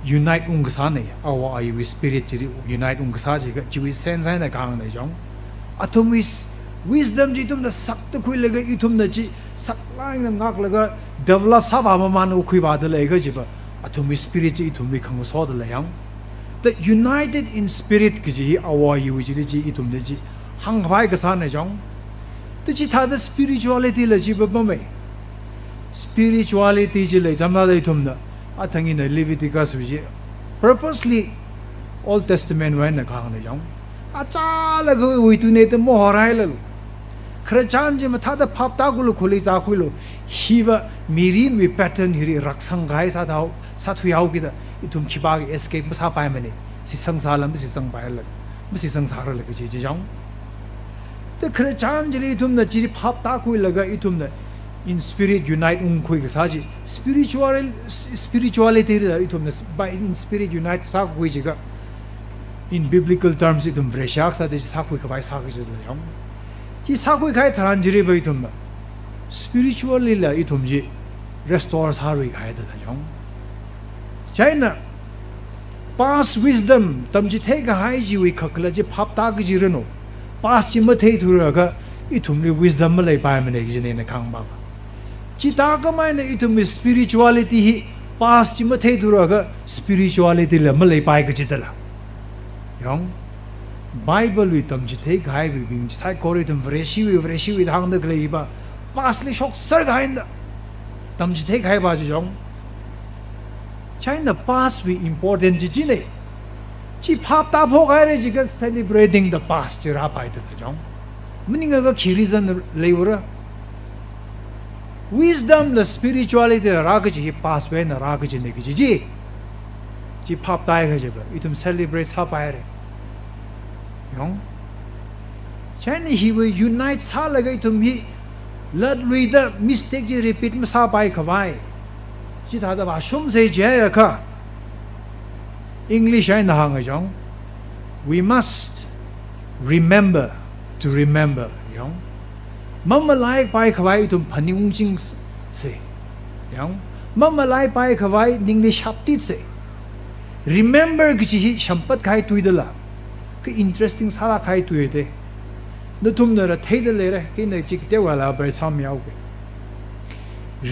unite sa ne awa ai wi spirit jiri unite sa ji ga ji sense na gang ne jong atum wisdom ji tum na sak to khui lega itum na ji sak lai na ngak lega develop sa ba ma man u khui ba de le ga ji ba atum spirit ji itum wi khang so de le yang the united in spirit ki ji awa yu ji ji itum de ji hang vai ka sa ne jong the ji tha the spirituality le ji ba me spirituality ji le jamna de itum na athangi na Leviticus ji purposely Old Testament when na khang ne jong acha la go wi tu ne te mo horai le khrechan ji ma tha da phap ta gu lu khuli za khu lu hi ba mirin wi pattern hi raksang gai sa thau sa thu yau ki da ทุมคิบากีเอสเคปมาซาไปมันนี่สิสังสารแล้วไม่สิสังไปเลยไม่สิสังสารเลยก็จีจ้องแต่คริสเตียนจะเลยทุมน่ะจีพับตาคุยเลยก็ทุมน่ะ in spirit unite คุยกับซาจี spirituality เลยทุมน่ะ by in spirit unite ซาคุยจีก็ in biblical terms ทุมเฟรชยักษ์ซาดิซาคุยกับไปซาคุยจีเลยจ้องจีซาคุยใครทรานจีรีไปทุมน่ะ spiritually เลยทุมจี restore ซารุยใครเด้อจ้องใช่น่ะ past wisdom ตำจิเทกหายจีวิคักละจีพับตากจีรโน past จิมาเททุระก็ทุมรี wisdom มาเลยไปมันเองจีเนี่ยข้างบ้าจิตาก็ไม่เนี่ยทุมมี spirituality ฮี past จิมาเททุระก็ spirituality ละมาเลยไปก็จิตละยอง Bible วิตำจิเทกหายวิบิง psychology ตำเวรชีวิทางนึกเลยบ้า past เลยช็อกสร์กหายนะตำจิเทกหายบ้าจีจงใช่นะ past วิ important จีเนี่ยจีภาพตาพกอะไรจีก็ celebrating the past จีราไปตัวจ้องมันนี่ก็คิริซันเลวระ wisdom the spirituality รักจี past เว้นรักจีเนี่ยจีภาพตายก็จีแบบอีทุม celebrate ซาไปเลยจ้องใช่นี่ he will unite ซาเลยก็อีทุมฮีลัดลุยเดอ mistake จี repeat มาซาไปขวายจีท่าแต่ว่าชุ่มเสียใจอะค่ะ English ไอ้น่าหงายจัง we must remember to remember ยังมันมาไล่ไปขวายตุ่มพันนิวจริงสิยังมันมาไล่ไปขวายนิ่งในชับติดสิ remember ก็จะชัมปัดใครตุยเดล่ะก็ interesting สาระใครตุยเดนั่นทุ่มนั่นละเท่เดเลยเลยที่นั่นจิกเดียวกันแล้วไปซ้ำยาวกัน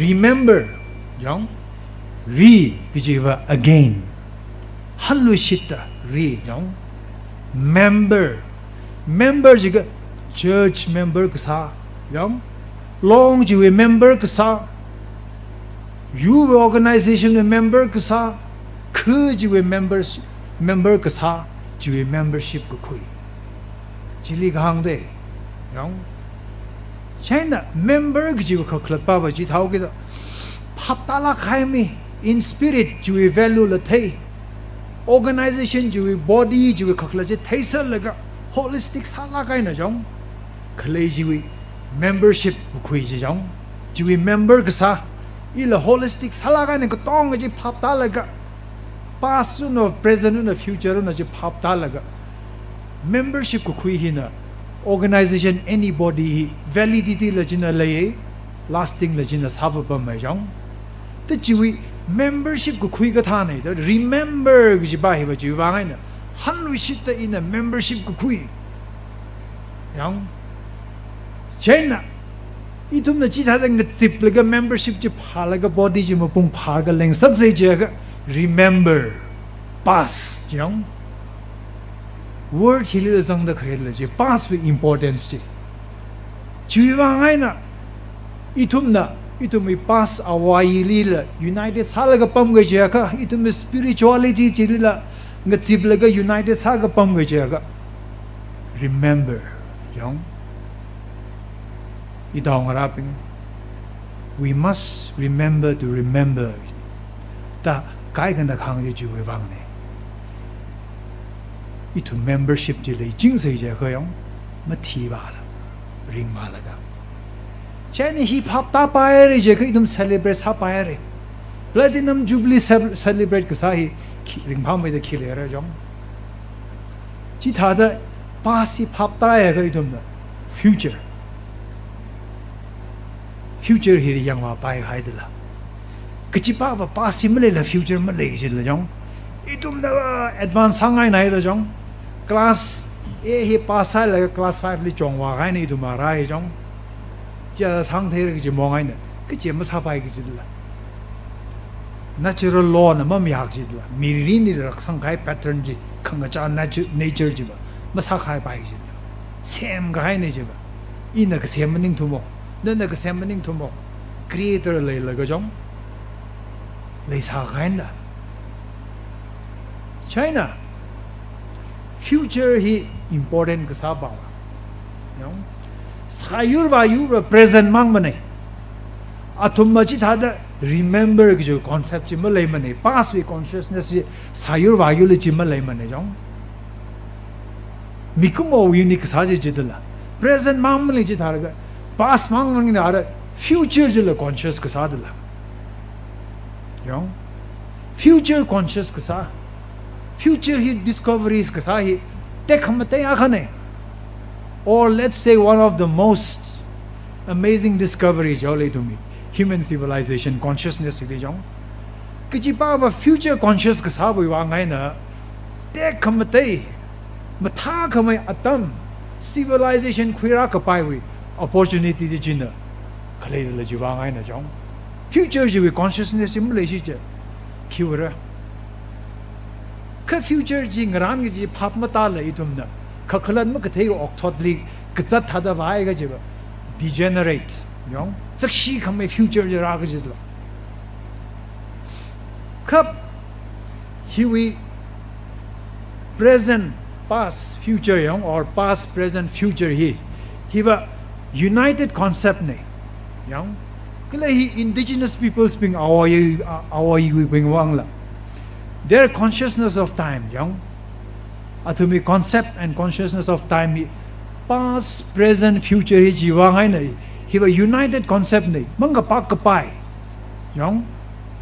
remember ยัง re ก็จะว่า again ฮัลโหลชิตา re ยัง member จะก็ church member ก็ซายัง long จะว่า member ก็ซา you organization member ก็ซาคือจะว่า member ก็ซาจะว่า membership ก็คุยจิลิกหางเดยังใช่น่ะ member ก็จะว่าเขาคลับป้าว่าจิตเท่ากันพับตาลักใครมี in spirit จะว่า value ละเท organization จะว่า body จะว่าเขาคลับจะเทสละก็ holistic สาระกันนะจังคลายจะว่า membership ก็คุยจังจะว่า member ก็ซาอีละ holistic สาระกันก็ต้องจะพับตาละก็ past นู่น present นู่น future นู่นจะพับตาละก็ membership ก็คุยหินะ organization anybody validity ละจินะเลย lasting ละจินะสับปะไม่จังแต่จะว่า membership ก็คุยกันท่านี่แต่ remember ก็จะบ้าเหรอจะว่าไงนะฮันวิชิตแต่อินะ membership ก็คุยยังเช่นน่ะอีทุกนั้นจิตหาแต่เงินสิบเลยก็ membership จะพาเลยก็ body จะมาปุ่งพากันเล่งสักเสียเจก็ remember past ยัง word ที่เราต้องได้เคยเลยจะ past with importance จะว่าไงนะอีทุกนั้นอีทุกมี past เอาไว้ลีละ united สาเลยก็ปั๊มกันเจก็อีทุกมี spirituality จีละเงินสิบเลยก็ united สาก็ปั๊มกันเจก็ remember ยังอีดองอะไรเป็น we must remember to remember แต่ใครกันตะขังจะช่วยบ้างเนี่ยอีทุก membership จะเลยจริงสิจะเขายังมาทีบ้าละริงบ้าละกันเช่นนี้ฮิปฮอปตาไปเลยจะก็อีทุก celebrate ซาไปเลย platinum jubilee celebrate ก็ซาฮิริงพามไม่ได้คิดเลยอะไรจังจิตหาแต่ past ฮิปฮอปตาเองก็อีทุกนะ future เฮียยังว่าไปใครเดือดก็จิป้าว่า past ไม่เลยละ future ไม่เลยจริงเลยจังอีทุกนั้นว่า advance ห่างไงไหนเด้อจัง class A ฮี pass ใช่เลย class 5เลยจงว่าไงนี่ทุกมาไรจังจะทางเทเลยก็จะมองไงเนี่ยก็จะไม่ทราบไปก็จะละ natural law นะมันไม่อยากจะละมีเรื่องนี่รักสังขาร pattern จีขังกระจาย nature จีบ้าไม่ทราบใครไปก็จะละ same ก็ให้เนี่ยจีบ้าอีนั่นก็ same มันนิ่งทุ่มนั่นก็ same มันนิ่งทุ่มcreator เลยก็จังเลยทราบใครน่ะใช่น่ะ future ฮี important ก็ทราบบ้างยังสายุร์ว่า present มั่งมันเนี่ย athumma chi thada remember ki jo concept chi ma lei mane past we consciousness sayur vayu le chi ma lei mane jong mikumo unique saje jidla present mamli chi thara past mang na ara future jil conscious ka sadla jong future conscious ka sa future he discoveries ka sa hi tekhamate akhane or let's say one of the most amazing discoveries jole to me human civilization consciousness de jong kichi pa ba future conscious ka sa boi wa ngai na tekhamate matha khamai atam civilization khwira ka pai wi opportunity ji jin khalai la ji wa ngai na jong future ji wi consciousness im le ji je khiwra ka future ji ngrang ji phap mata le itum na khakhalan ma ka thei ok thotli ka chat thada vai ga ji ba degenerate yong sak shi khamai future ji ra ga ji la kap hiwi present past future yong or past present future he wa united concept ne yong kala hi indigenous peoples being our being wang la their consciousness of time yong athumi concept and consciousness of time past present future hi jiwa ngai nei hi wa united concept nei manga pak ka pai yong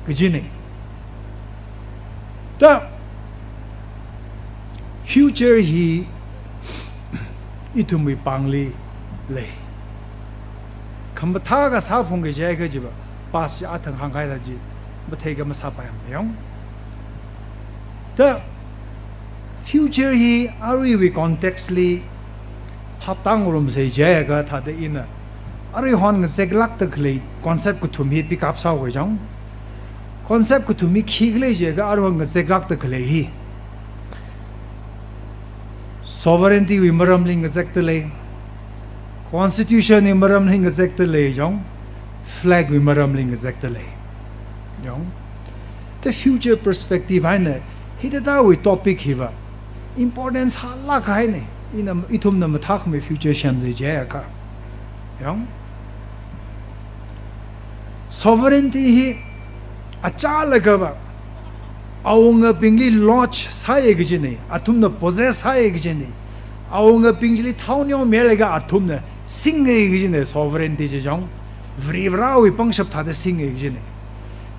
kiji nei ta future hi itumi pangli le khambatha ga sa phung ge jai ga jiba pas ya athang hang khai da ji bathai ga ma sa pa yong the future hi ari we contextly haptang rum se jai ga tha de ina ari hon ge seglak ta khle concept ku thum hi pick up sa ho jong concept ku thum hi khigle je ga ari hon ge seglak ta khle hi sovereignty we maram ling exactly constitution we maram ling exactly jong flag we maram ling exactly jong the future perspective aina hidada we topic hiwa importance hala khai ne ina ithum na mathak me future sham je ja ka jong sovereignty hi achala ga ba aunga pingli launch saye ge ne athum na possess saye ge ne aunga pingli thawnyo melega athum na singe ge ne sovereignty je jong vrivra wi pangshap tha de singe ge ne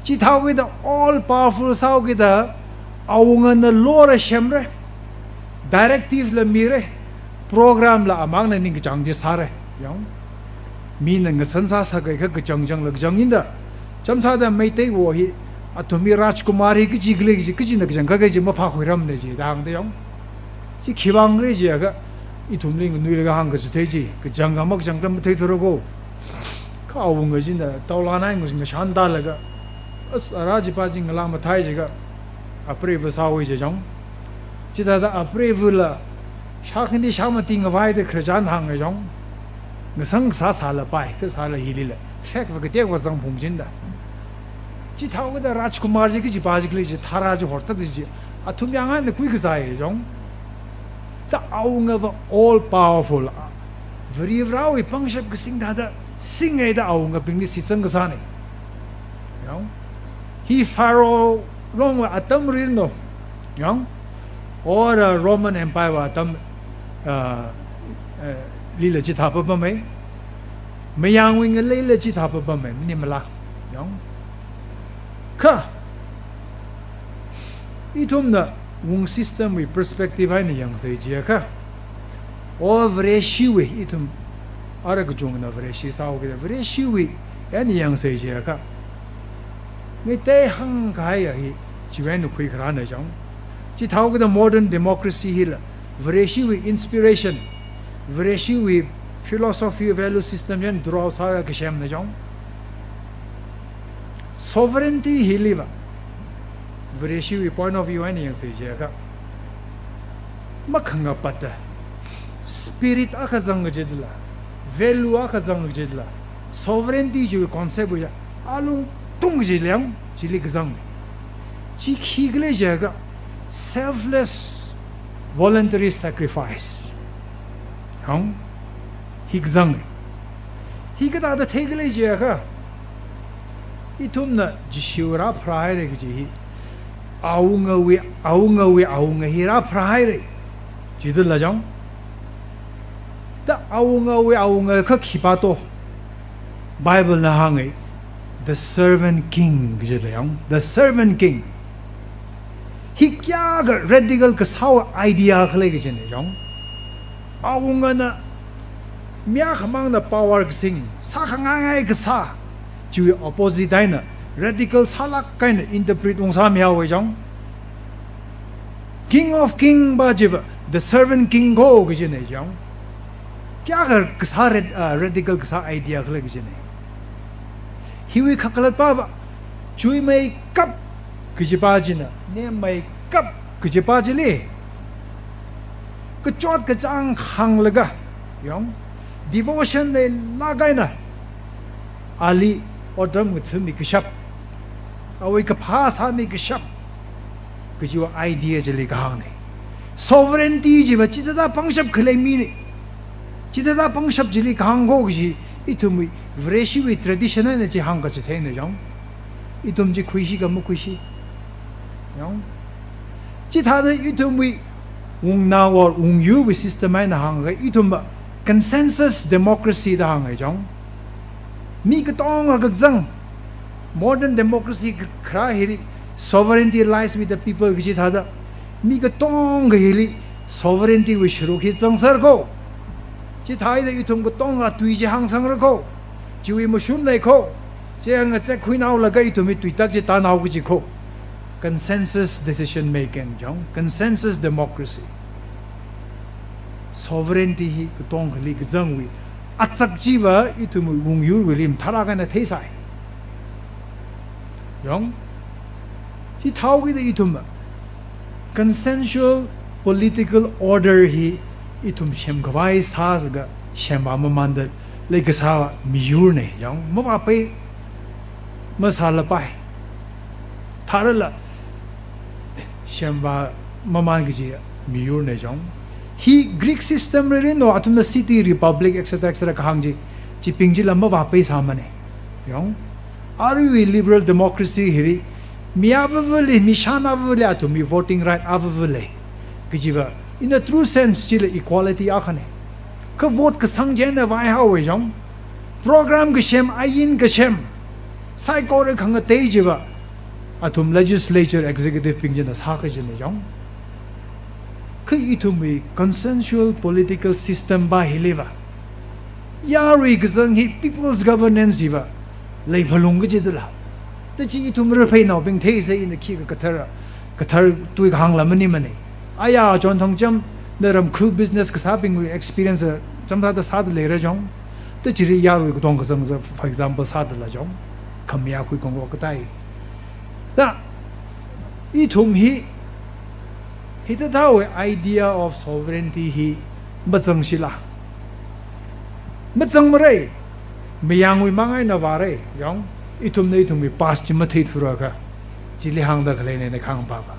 chi thaw with the all powerful saw ge da aunga na lora shemre directive la mire program la amang na ning jang je sare yong min na sansa sa ge ga jang jang la jang inda chamsa da mai te wo hi athumi rajkumari ki jigle ki ji na jang ga ji ma pha khoiram ne ji dang de yong chi khiwang re ji ga itumling nui ga hang ga ji te ji ki jang ga mak jang dam te thorogo ka awung ga ji na tawlana ngus me shanda la ga as raj pa jing la ma thai ji ga approve sa wi ji jong chi da approve la sha khin di sha ma ting ga vai de khran hang ga jong ngasang sa sa la pai ka sa la hi li la fek ga de wa zang phung jin da chi thau ga rajkumar ji ki ji ba ji kle ji thara ji hor sak ji athum yang an kui ga sai jong the aung of all powerful very rawi pangshap ga sing da sing ai da aung ga ping ni si sang ga sa ne yong he pharaoh long wa atam rin no yong or roman empire wa atam li le chi tha pa mai mayang wing le le chi tha pa mai ni mala yong ka itum na wung system we perspective ai na yang sai ji ka over shi we itum ara ga jong na over shi sa o ga over shi we ani yang sai ji ka ngai te hang ga ya hi ji wen khu khra na jong ji thau ga modern democracy hi la over shi we inspiration over shi we philosophy value system yan draw sa ga shem na jong sovereignty hiliva vreshi we point of view ani yang se je ka makhanga pata spirit aka zang jedla value aka zang jedla sovereignty je concept ya alung tung je liang jili gzang chi khigle je ga selfless voluntary sacrifice hong higzang higada da thegle je ga itumna jishura praire gji aunga hira praire jidul la jong ta aunga ka khipato Bible na hangai the servant king gji la jong the servant king hi kya ga radical ka saw idea khle gji ne jong aunga na mya khamang na power sing sa khangai ka sa ju opposite daina radical salak kind interpret ong sa mya we jong king of king ba jiva the servant king go gji ne jong kya ga ka sa radical ka sa idea khle gji ne hiwi khakalat pa chui mai kap gji pa jina ne mai kap gji pa jile ka chot ka chang khang laga yong devotion le lagai na ali odam with mi kishap awi ka phasa mi kishap kiji wa idea jeli ka hang ne sovereignty ji ba chita pangshap khle mi ne chita pangshap jeli ka hang go ji itumi vreshi wi traditional ne ji hang ka che the ne jong itum ji khuishi ka mu khuishi yong chita de itumi ung na or ung yu wi system ai na hang ga itum consensus democracy da hang ai jong mi ka tong ga zang modern democracy khra hiri sovereignty lies with the people gi thada mi ka tong ga hili sovereignty wi shuru khi zang sar ko ji thai da itum ko tong ga tui ji hang sang ra ko ji wi mu shun nei ko je ang se khui nau la ga itum mi tui tak ji ta nau gi ji ko consensus decision making jong consensus democracy sovereignty hi ko tong khali ga zang wi atsak jiwa itu mung yur wilim tharaga na theisai yong ji thaugi de itum consensual political order hi itum shem gwai saz ga shem ba mamand le ga sa mi yur ne yong mo ba pe masala pai tharala shem ba mamand gi mi yur ne jong he Greek system really no atum the city republic etc kahangji chi pingji lamba ba pe samane yong are we liberal democracy hiri miavule mishana vule atum voting right avule kijiva in a true sense still equality akhane ka vote ka sangje na vai ha we jong program ka shem ayin ka shem sai ko re khang te jiva atum legislature executive pingji na sa ka jine jong itumi consensual political system ba hileva yari gzang hi people's governance iwa lei phalung ge jidla ta chi itum re phai naw bing thei se in the ki ka thar tui hang la mani mani aya jon thong jam neram khu business ka sa bing experience jam da sa de le re jong ta chi ri yari ko dong ka sang for example sa de la jong khamya khu kong ko tai ta itum hi hita dawe idea of sovereignty hi bazang sila bazang mare miyang wi mangai na ware yong itum nei tum past chi mathei thura ka chili hang da khle ne khang ba ba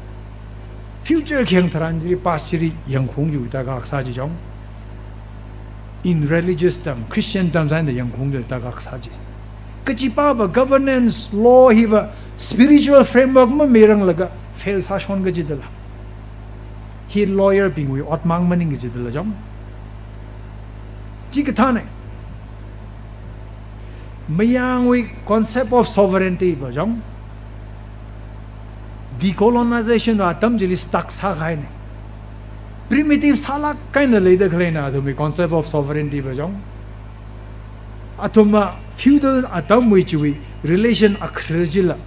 future kheng tharan ji past chi yang khong yu da ga sa ji jong in religious term Christian terms and the yang khong da ga sa ji ka chi pa ba governance law hi ba spiritual framework ma merang laga fail sa shon ga ji da he lawyer being we otmang maning gi jidla jam ji ka thane mayang we concept of sovereignty ba jam decolonization wa tam jili stuck sa gai ne primitive sala kind of leader khlena adu me concept of sovereignty ba jam atuma feudal atam we chi relation akhrjila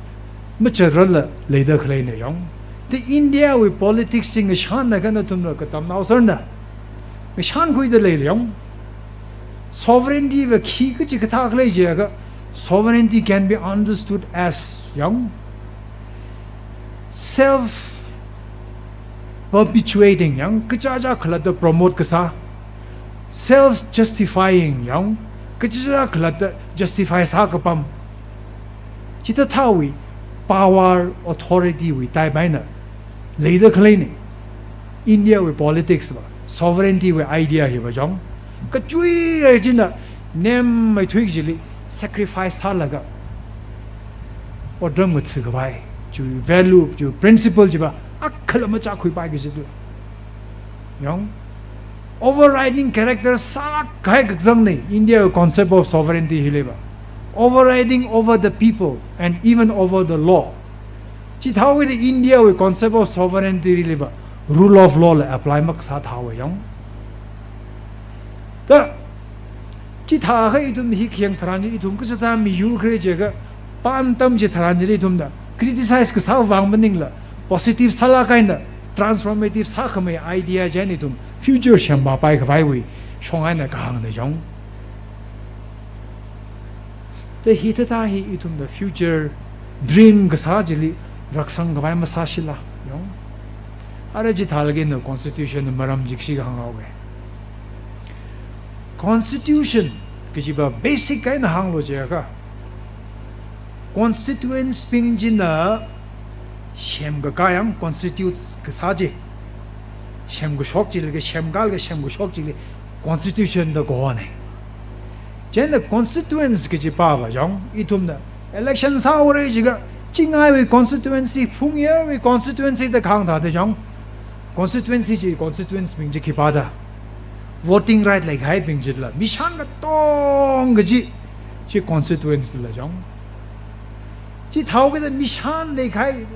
macharal leader khlena jam the India with politics sing a shan na gana tumna ka tam na usarna me shan khui de le lyong sovereignty ve khi ka chi ka thak le je ga sovereignty can be understood as young self perpetuating young ka cha cha khala da promote ka sa self justifying young ka cha cha khala da justify sa ka pam chita thawi power authority we tai bai na leader khlai India with politics ba sovereignty with idea hi ba jong ka chui ai jina nem mai thui jili sacrifice sa laga order mu tsu bai ju value ju principle ji ba akhal ma cha khui bai gi ju yong overriding character sa khai gam nei India concept of sovereignty hileba overriding over the people and even over the law chi thau ge India we concept of sovereignty hileba rule of law la apply mak sa thau yong da chi tha ge idum hi khiang tharan ji idum ku sa mi yu khre je ga pan tam ji tharan ji idum da criticize ka sa wang maning la positive sala kind transformative sa khame idea je ni dum future shamba pai ka vai wi chong ai na ka hang de yong the hita ta hi idum the future dream ka sa ji li raksang ka vai ma sa shila yong ara ji thal ge no constitution maram jikshi ga hang awe constitution ki ji ba basic kai na hang lo je ka constituents ping ji na shem ga kayam constitutes ka sa ji shem go shok ji le shem gal ga shem go shok ji le constitution da go ne jen the constituents ki ji pa ba jong itum da election sa ore ji ga ching ai we constituency phung ye we constituency da khang da de jong constituency ji constituents ping ji ki pa da voting right like hai ping ji la mishan ga tong ga ji constituents la jong ji thau ge da mishan le khai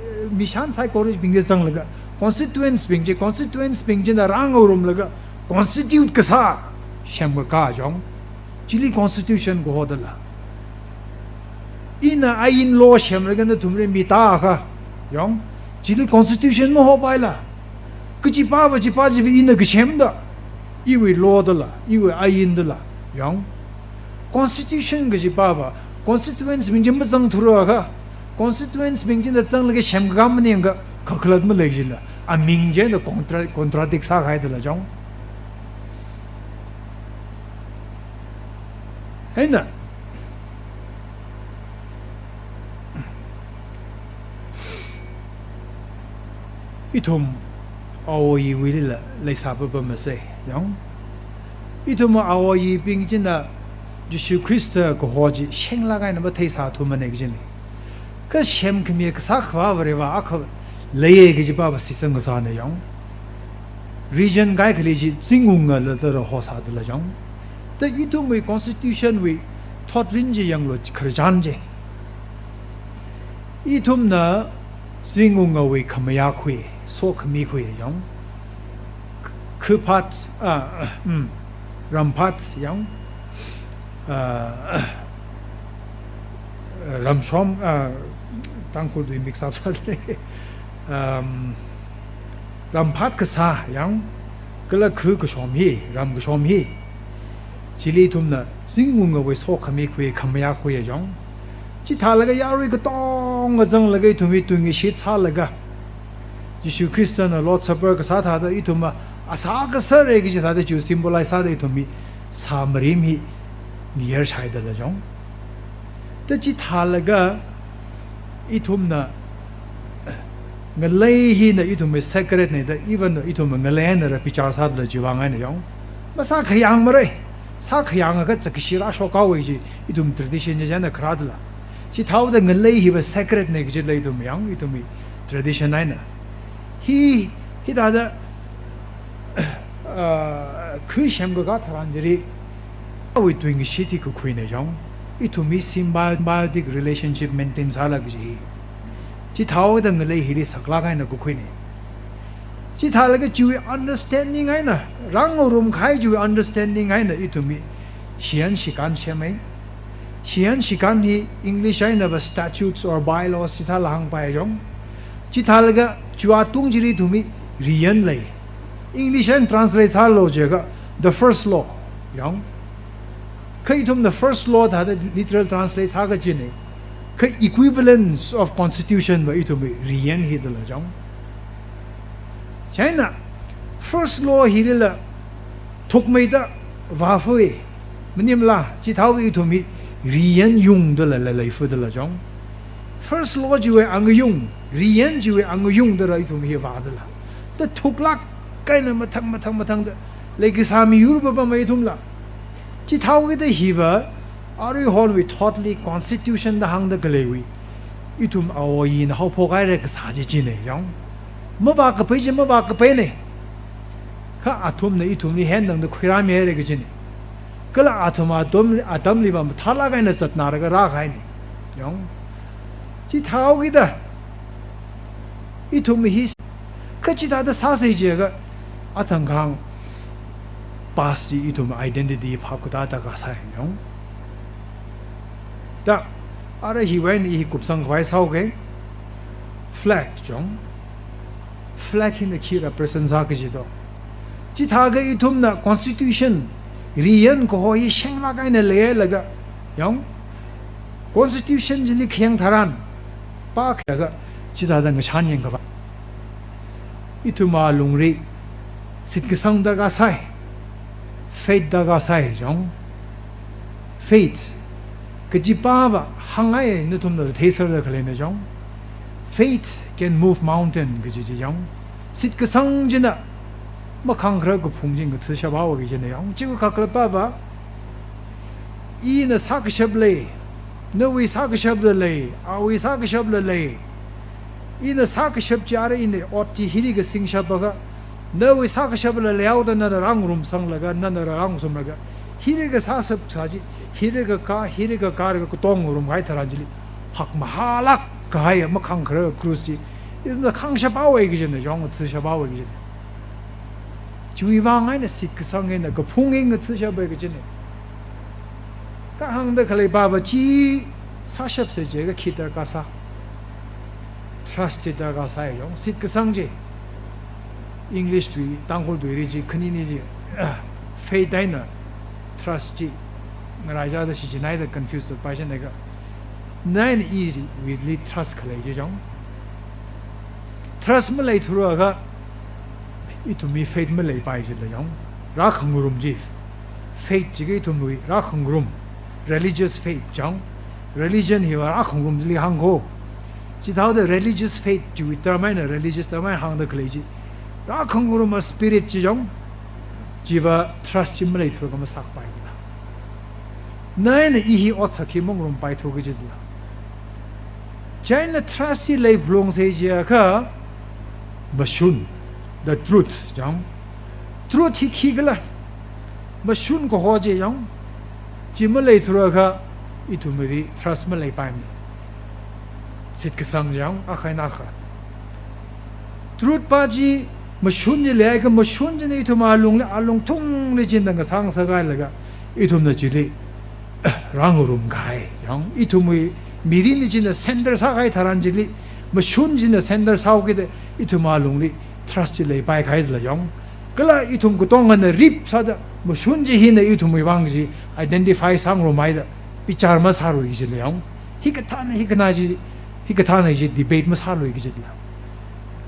mishan sai ko ping je sang la constituents ping je na rang rum la constitute ka sa shem ga ka jong chili constitution go da la ina ain law shem la ga na tumre mi ta ka jong chili constitution mo ho pai la ku ji pa ji ina ga shem da iwi law da la iwi ain da la yong constitution ga ji pa constituents ming jim zang thuro ga constituents ming jin da zang la ga shem ga ma ne ga khakhlad ma le ji la a ming je da contradict sa ga da la jong hai na itum aoi wi la le sa ba ma se yong itum aoi ping jin da Jesus Christ ko hoji sheng la ga na ba thai sa thu ma ne jin ka shem kmi ka sa khwa ba re wa akh le ye gi ba ba si sang ga sa ne yong region gai khli ji singung la da ro ho sa da la jong the itum we constitution we thought rin ji yang lo khar jan je itum na singung we khamya khwe so khmi khwe yong khpat rampat yang ramshom tangkul du mix up sa rampat ka sa yang kala khu ka shom hi ram ka shom hi chili tum na singung we so khami khwe khamya khwe yong chi thala ga yari ka tong ga jang la ga thumi tungi shit sa la ga Jesus Christ na Lord Supper ka sa tha da ituma asa ka sa re gi tha da ju symbolize sa da itumi sa marim hi nier chai da la jong ta chi thala ga itum na ngalai hi na itum sacred ne da even itum ngalai na ra pichar sa da ji wang ai na yong ma sa khyang ma re sa khyang ga chak shira sho ka we ji itum tradition ja na khrad la chi thau da ngalai hi ba sacred ne gi lai dum yang itum tradition ai na hi da da khu shem ga tharan jiri we doing shit ku khui ne jong itum symbiotic relationship maintain sa la gi chi thau da ngalai hi ri sakla ga na ku khui ne chi tha la ga ju understanding ai na rang rum khai ju understanding ai na itumi shian shikan shemai shian shikan hi english ai na ba statutes or bylaws chi tha lang pai jong chi tha la ga chua tung jiri thumi rian lai english and translate sa lo je ga the first law yong kai thum the first law da literal translate ha ga jine kai equivalence of constitution ba itumi rian hi da la jong China first law hirila thukmei da wa fwe mnim la chi thau i thumi rian yung da la lai fu da la jong first law ji we ang yung rian ji we ang yung da rai thumi wa da la the thuklak kai na mathang da legi sami yur ba mai thum la chi thau ge da hi ba ari hon we thoughtly constitution da hang da gale wi itum aoyin how pogare ka saji jine yang ma ba ka pe ma ba ka pe ne ka atom ne itum ni hen nang de khira me re ga jine kala atom atom li ba thala ga na sat na ra ga ra ga ni yang ji thao gi da itum hi ka ji da sa se je ga atang gang pas ji itum identity pha ku da ga sa yang da ara hi wen hi kup sang khwai sau ge flag jong flag in the kira presence ha ge ji do ji tha ge itum na constitution rian ko hoi sheng la ga ne le la ga yong constitution ji li khyang tharan pa kha ga ji da dang shan yen ga ba itum ma lung ri sit ge sang da ga sai faith da ga sai jong faith cái gì ba ba hàng ngày nó thùng được thế giới cái này giống faith can move mountain cái gì giống sit cái sang gì nè mà khang khờ cái phong景cái thứ sao bảo cái gì này giống chỉ có cái ba ba y nó sao cái sập lệ nó vì sao cái sập lệ vì sao cái sập lệ y nó sao cái sập chả rồi này ở chỉ hiri cái sinh sập cái nó vì sao cái sập lệ áo đó nó rang rum sang là cái nó rang sum là cái hiri cái sao sập sao gì hiriga ka ga tong rum gai tharanjili hak mahalak kai ma khang khra cruise ji in khang sha ba wei gi ne jong tsu sha ba wei gi chui wang ai ne sik sang ne ko phung ing tsu sha ba gi ne ka hang de khlai ba ba chi sa shap se je ga khita ka sa trust da ga sa yong sik sang ji english tu tangol du ri ji khni ni ji fei dai na trust ji Raja da shi nai da confused ba shen ne ga nine easy with lead trust khlai je jong trust ma lai thura ga itu mi faith ma lai pai je le jong ra khangrum ji faith ji ge tu mi ra khangrum religious faith jong religion hi ra khangrum li hang go ji dao de religious faith ji ta mai na religious ta mai hang da khlai ji ra khangrum ma spirit ji jong ji va trust ji ma lai thura ga ma sak pai nine ihi otsaki mongrum pai thogi jidla chaina trust lei blong se je ka bashun the truth jang truth hi khigla bashun ko hoje jang chima lei thura ka itumiri trust ma lei pai mi sit ka sang jang a khai na kha truth pa ji mashun je le ka mashun je ne ituma lung le alung thung le jin dang sang sa ga la ga itum na ji le 랑으름 가이 영 이투무이 미리니지는 샌들 사가이 다란질리 뭐 슌지는 샌들 사오게데 이투마룽리 트러스트레이 바이 가이들 영 그라 이툼 그동안에 립 사다 뭐 슌지 히네 이투무이 왕지 아이덴티파이 상으로 마이다 비차르마 사로 이질래 영 히가타네 히가나지 히가타네 이제 디베이트 마 사로 이질래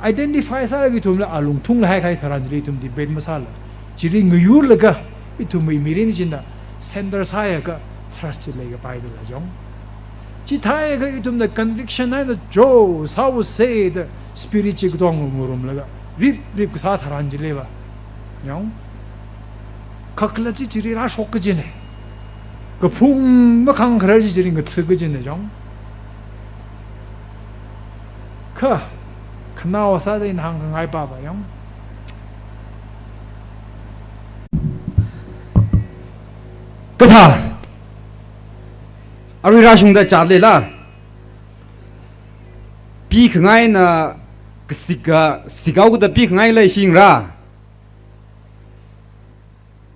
아이덴티파이 사라기 tumle 알룽 퉁라 하이 가이 다란질리 tum 디베이트 마 살라 지리 nguyur라가 이투무이 미리니지나 샌들 사야가 trust le ga pai de la jong chi thai ga itum the conviction and the jo sao say the spiritual dong murum la ga rip sa tharan ji le ba jong khakla chi chiri ra shok ji ne ga phung ma khang khra ji jiring ga thg ji ne jong kha khna wa sa de in hang ngai pa ba jong cái thà ở ra chúng ta trả lời là bi khang ai na cái siga cái bi khang ai lại sinh ra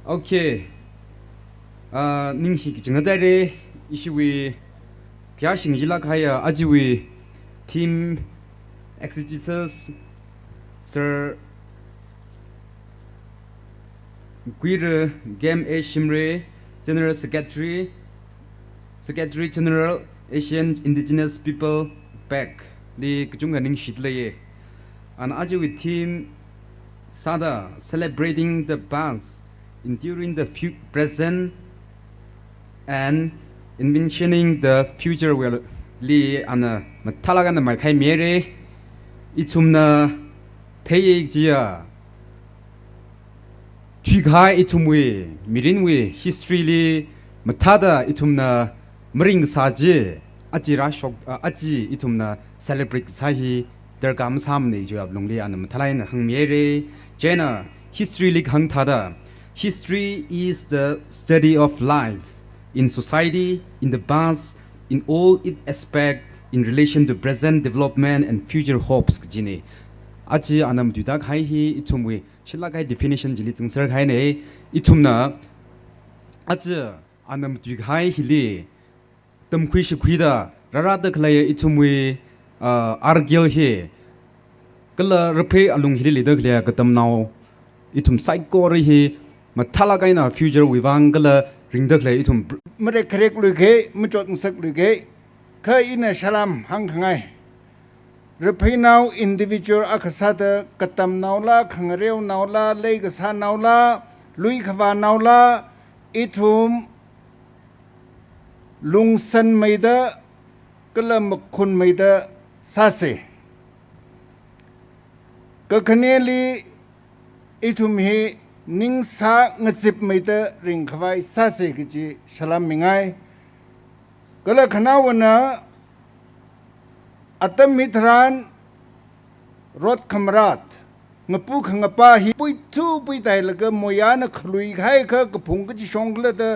ok ninh sĩ chúng ta đây isui kia sinh gì là cái ajiwi team exegesis sir queer game ashimre General Secretary General Asian Indigenous People Pack li kachunga ning shitleye and aji with team sada celebrating the past enduring the present and envisioning the future will li ana matalaga na mai khai mere ichumna thei jia Chigai itumwe mirinwe history li matada itumna mring saje aji ra shok aji itumna celebrate sahi dergam samne jo ab longli anam thalai na hang mere jena history lik hang thada history is the study of life in society in the past in all its aspect in relation to present development and future hopes jini aji anam duda khai hi itumwi shilla khai definition jili tsngsar khai ne itumna aji anam du khai hili tâm quy sự quy da rara da khlaya ichumwi argil he kala rape alung hili da khlaya katam naw ichum psycho ri he mathala kaina future wiwang kala ring da khlaya ichum ไม่ได้เครกลุยเกไม่จดสักลุยเกเคยอินชลามหังขังไงรพีนาวอินดิวิจูอักษรกตัมนาวลาขังเรียวนาวลาเลกษานาวลาลุยขวานาวลาอิทุมลุงสันไม่ได้ก็เลยมคุณไม่ได้ซาเซก็คะแนนลีอิทุมเฮนิงสางจิบไม่ได้ริงขวายซาเซกิจิฉลามมิงไงก็เลยขณะวันนั้นอัตมิตรานรถขมราดงปูขงป้าฮิปุยทูปุยไตแล้วก็มวยานขลุยไข่ก็กระพุงก็จะชงเลยแต่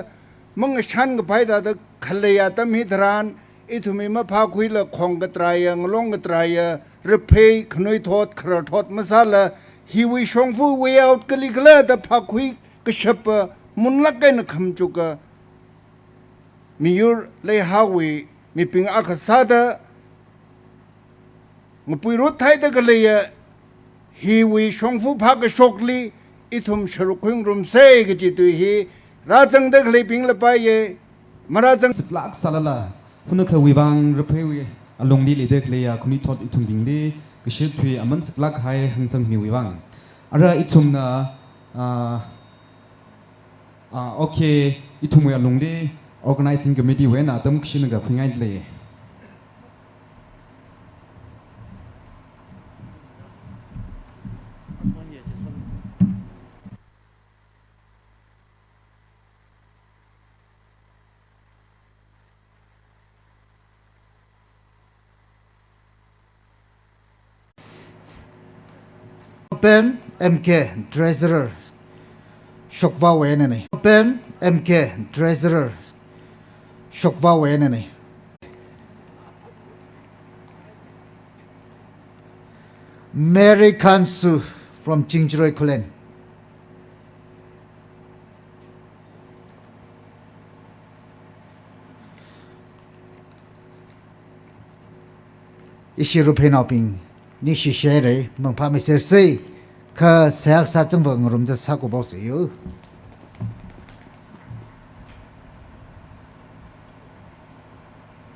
มึงชันก็ไปแต่ขเลยอัตมิตรานอิทุมีมาพาคุยละของกระตรายงลงกระตรายรเพยขนุยทอดคราทอดมาซาละฮิวิชงฟูเวียอุดกลิกละแต่พาคุยก็ฉับมุนลักกันคำจุกมีอยู่เลยฮาวิมีปิงอักษรงปุยรถไทยตะกเลยฮีวีชงฟูพักชกลีอิทุมชรุคุงรุมเซกจิตุฮีราจังตะกเลยปิงละไปเยมาราจัง slak salala khunu kha wiwang rape wi along li le khlaya khuni thot itum bing li kshit thui aman slak hai hangchang mi wiwang ara itumna okay itum wi along li organizing committee when atam khin ga khungai le Open MK Treasurer Shokva Wenani Open MK Treasurer Shokva Wenani Mary Kansu from Chingchiroi Kulen Ishiru Penoping你是谁嘞？门怕没事谁？可谁啥政府我们这啥个保谁哟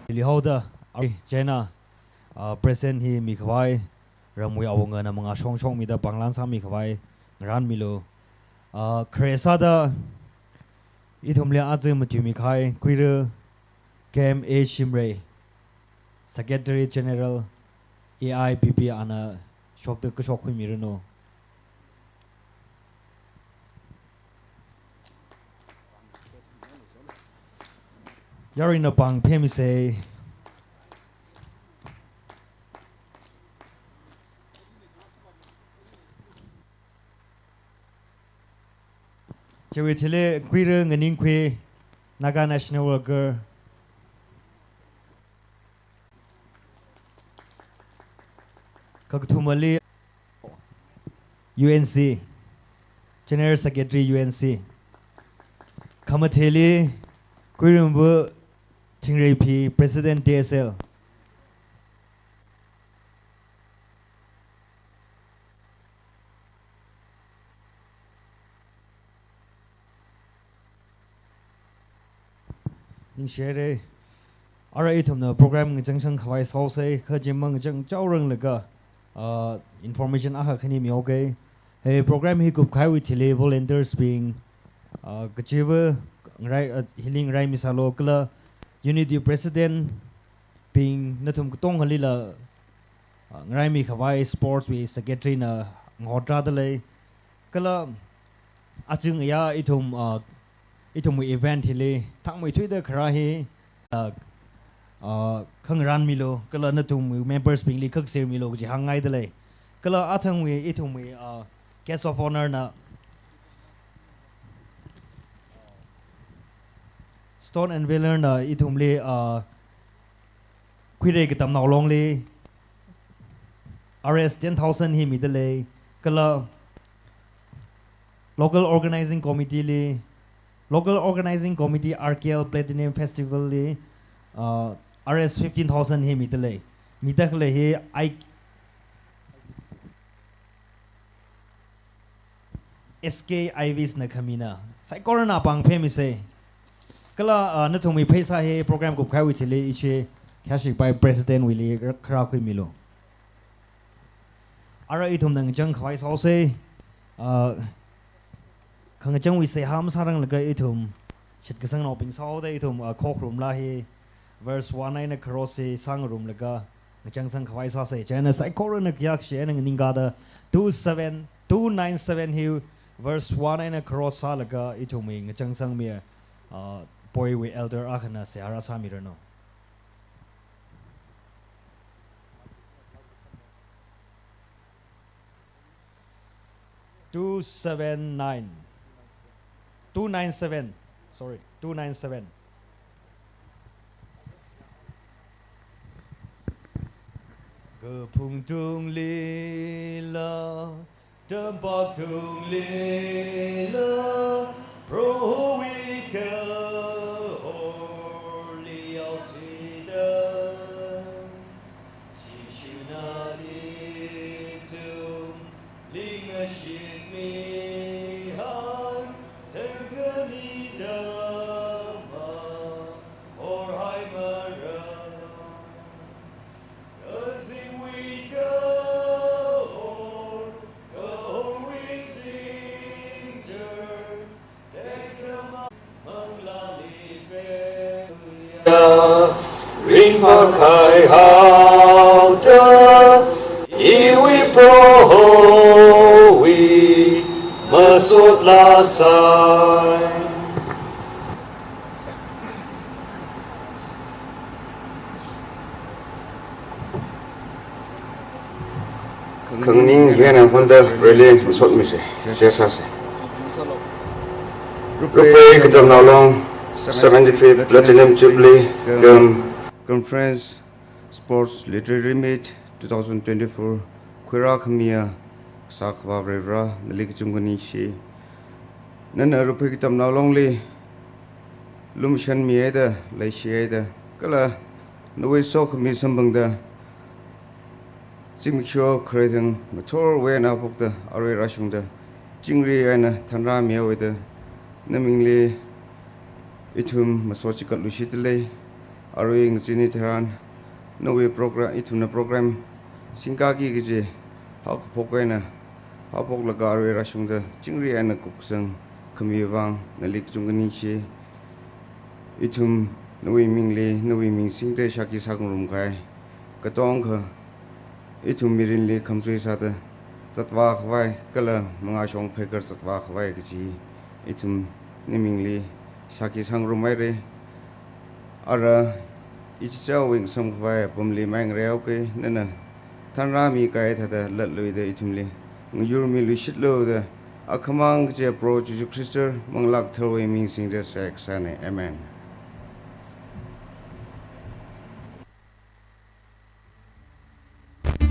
？Lihaw da China present hi mi khwai ramui awanga na mga song mi da panglan sa mi khwai ran milo kresa da ithumle azum tu mi khai kuire kem a shimre secretary general AIPP ana shok de ko shok mi reno yarina pang phemi se chewe thile kuire nganing khwe Naga National Worker Kakthumali UNC General Secretary UNC Kamatheli Kuirumbu Tingrepi President DSL Ning share ara itum na program ng jang khawai saw se khajimang jang chawrang lega information aha khani mi okay hey program hi kup khai with le volunteers being kachiwa right healing right misalo kala unity president being natum tong halila ngai mi khawai sports we secretary na ngotra dale kala achung ya itum event hile thangmoi thui da khara hi khang ran mi lo kala na tum members ping li khak sir mi lo ji hangai de le kala athang we ithum we guest of honor na stone and veiler na ithum le khire ki tam naw long le RS 10,000 hi mi de le kala local organizing committee RKL Platinum Festival le RS 15,000 hi mi de le mi tak le hi I SK IVs na khamina sai corona pang phe mi se kala na thumi phaisa he program ko khai wi chile iche khashik by president willi khara khui milo ara ithum nang jang khwai so se khang jang wi se ham sarang laga ithum chit ka sang no ping so de ithum khok rum la hi verse 1 na cross se sang rum laga jang sang khwai so se chana sai corona kyak she nang ninga da 297 hi verse 1 na cross sa laga ithum mi jang sang mi boy we elder akhana se ara sa mi no 297 sorry 297 Cơ phung tung li la Đâm bọc tung li la Pro vi cơ Hor li ao thi đơ Chỉ chữ na li tung Linh ở xin mi han Thân cơ ni đơ mà Hor hai mơ rơ As we go, we sing, they come up among la Ring par khai hao ta, we pro we masut la sai. Khang ning hian ang Honda Rally sot mi se sa se Rupai kajam na long 75th Platinum Jubilee Conference Sports Literary Meet 2024 Kwira Khamia Sakwa Revra Nalik Chungani Shi Nana Rupai kajam na long li Lumshan mi ada lai shi ada kala Nawai sok mi sambang da Singmisho creating motor when up of the Ari Rashung the Jingri and Tanra Mia with the namingly itum masochical Lushitile Ari Ziniteran no way program itum the program Singaki Giji Hawk Pokena Hawk Lagari Rashung the Jingri and Cookson Kamiwang Nalik Junganichi itum no way mingly no way mean sing the Shaki Sakum Kai Katong Itum mirinli kamsui sata zatwa khwai kala manga shong phekar zatwa khwai kichi itum nimingli saki sangrumai re ara ichcha wing sam khwai pumli mang reo ke nana thanra mi kai thada latlui de itumli ngyur mi lu shitlo de akhamang je pro ju krister manglak throi ming sing de sek sane amen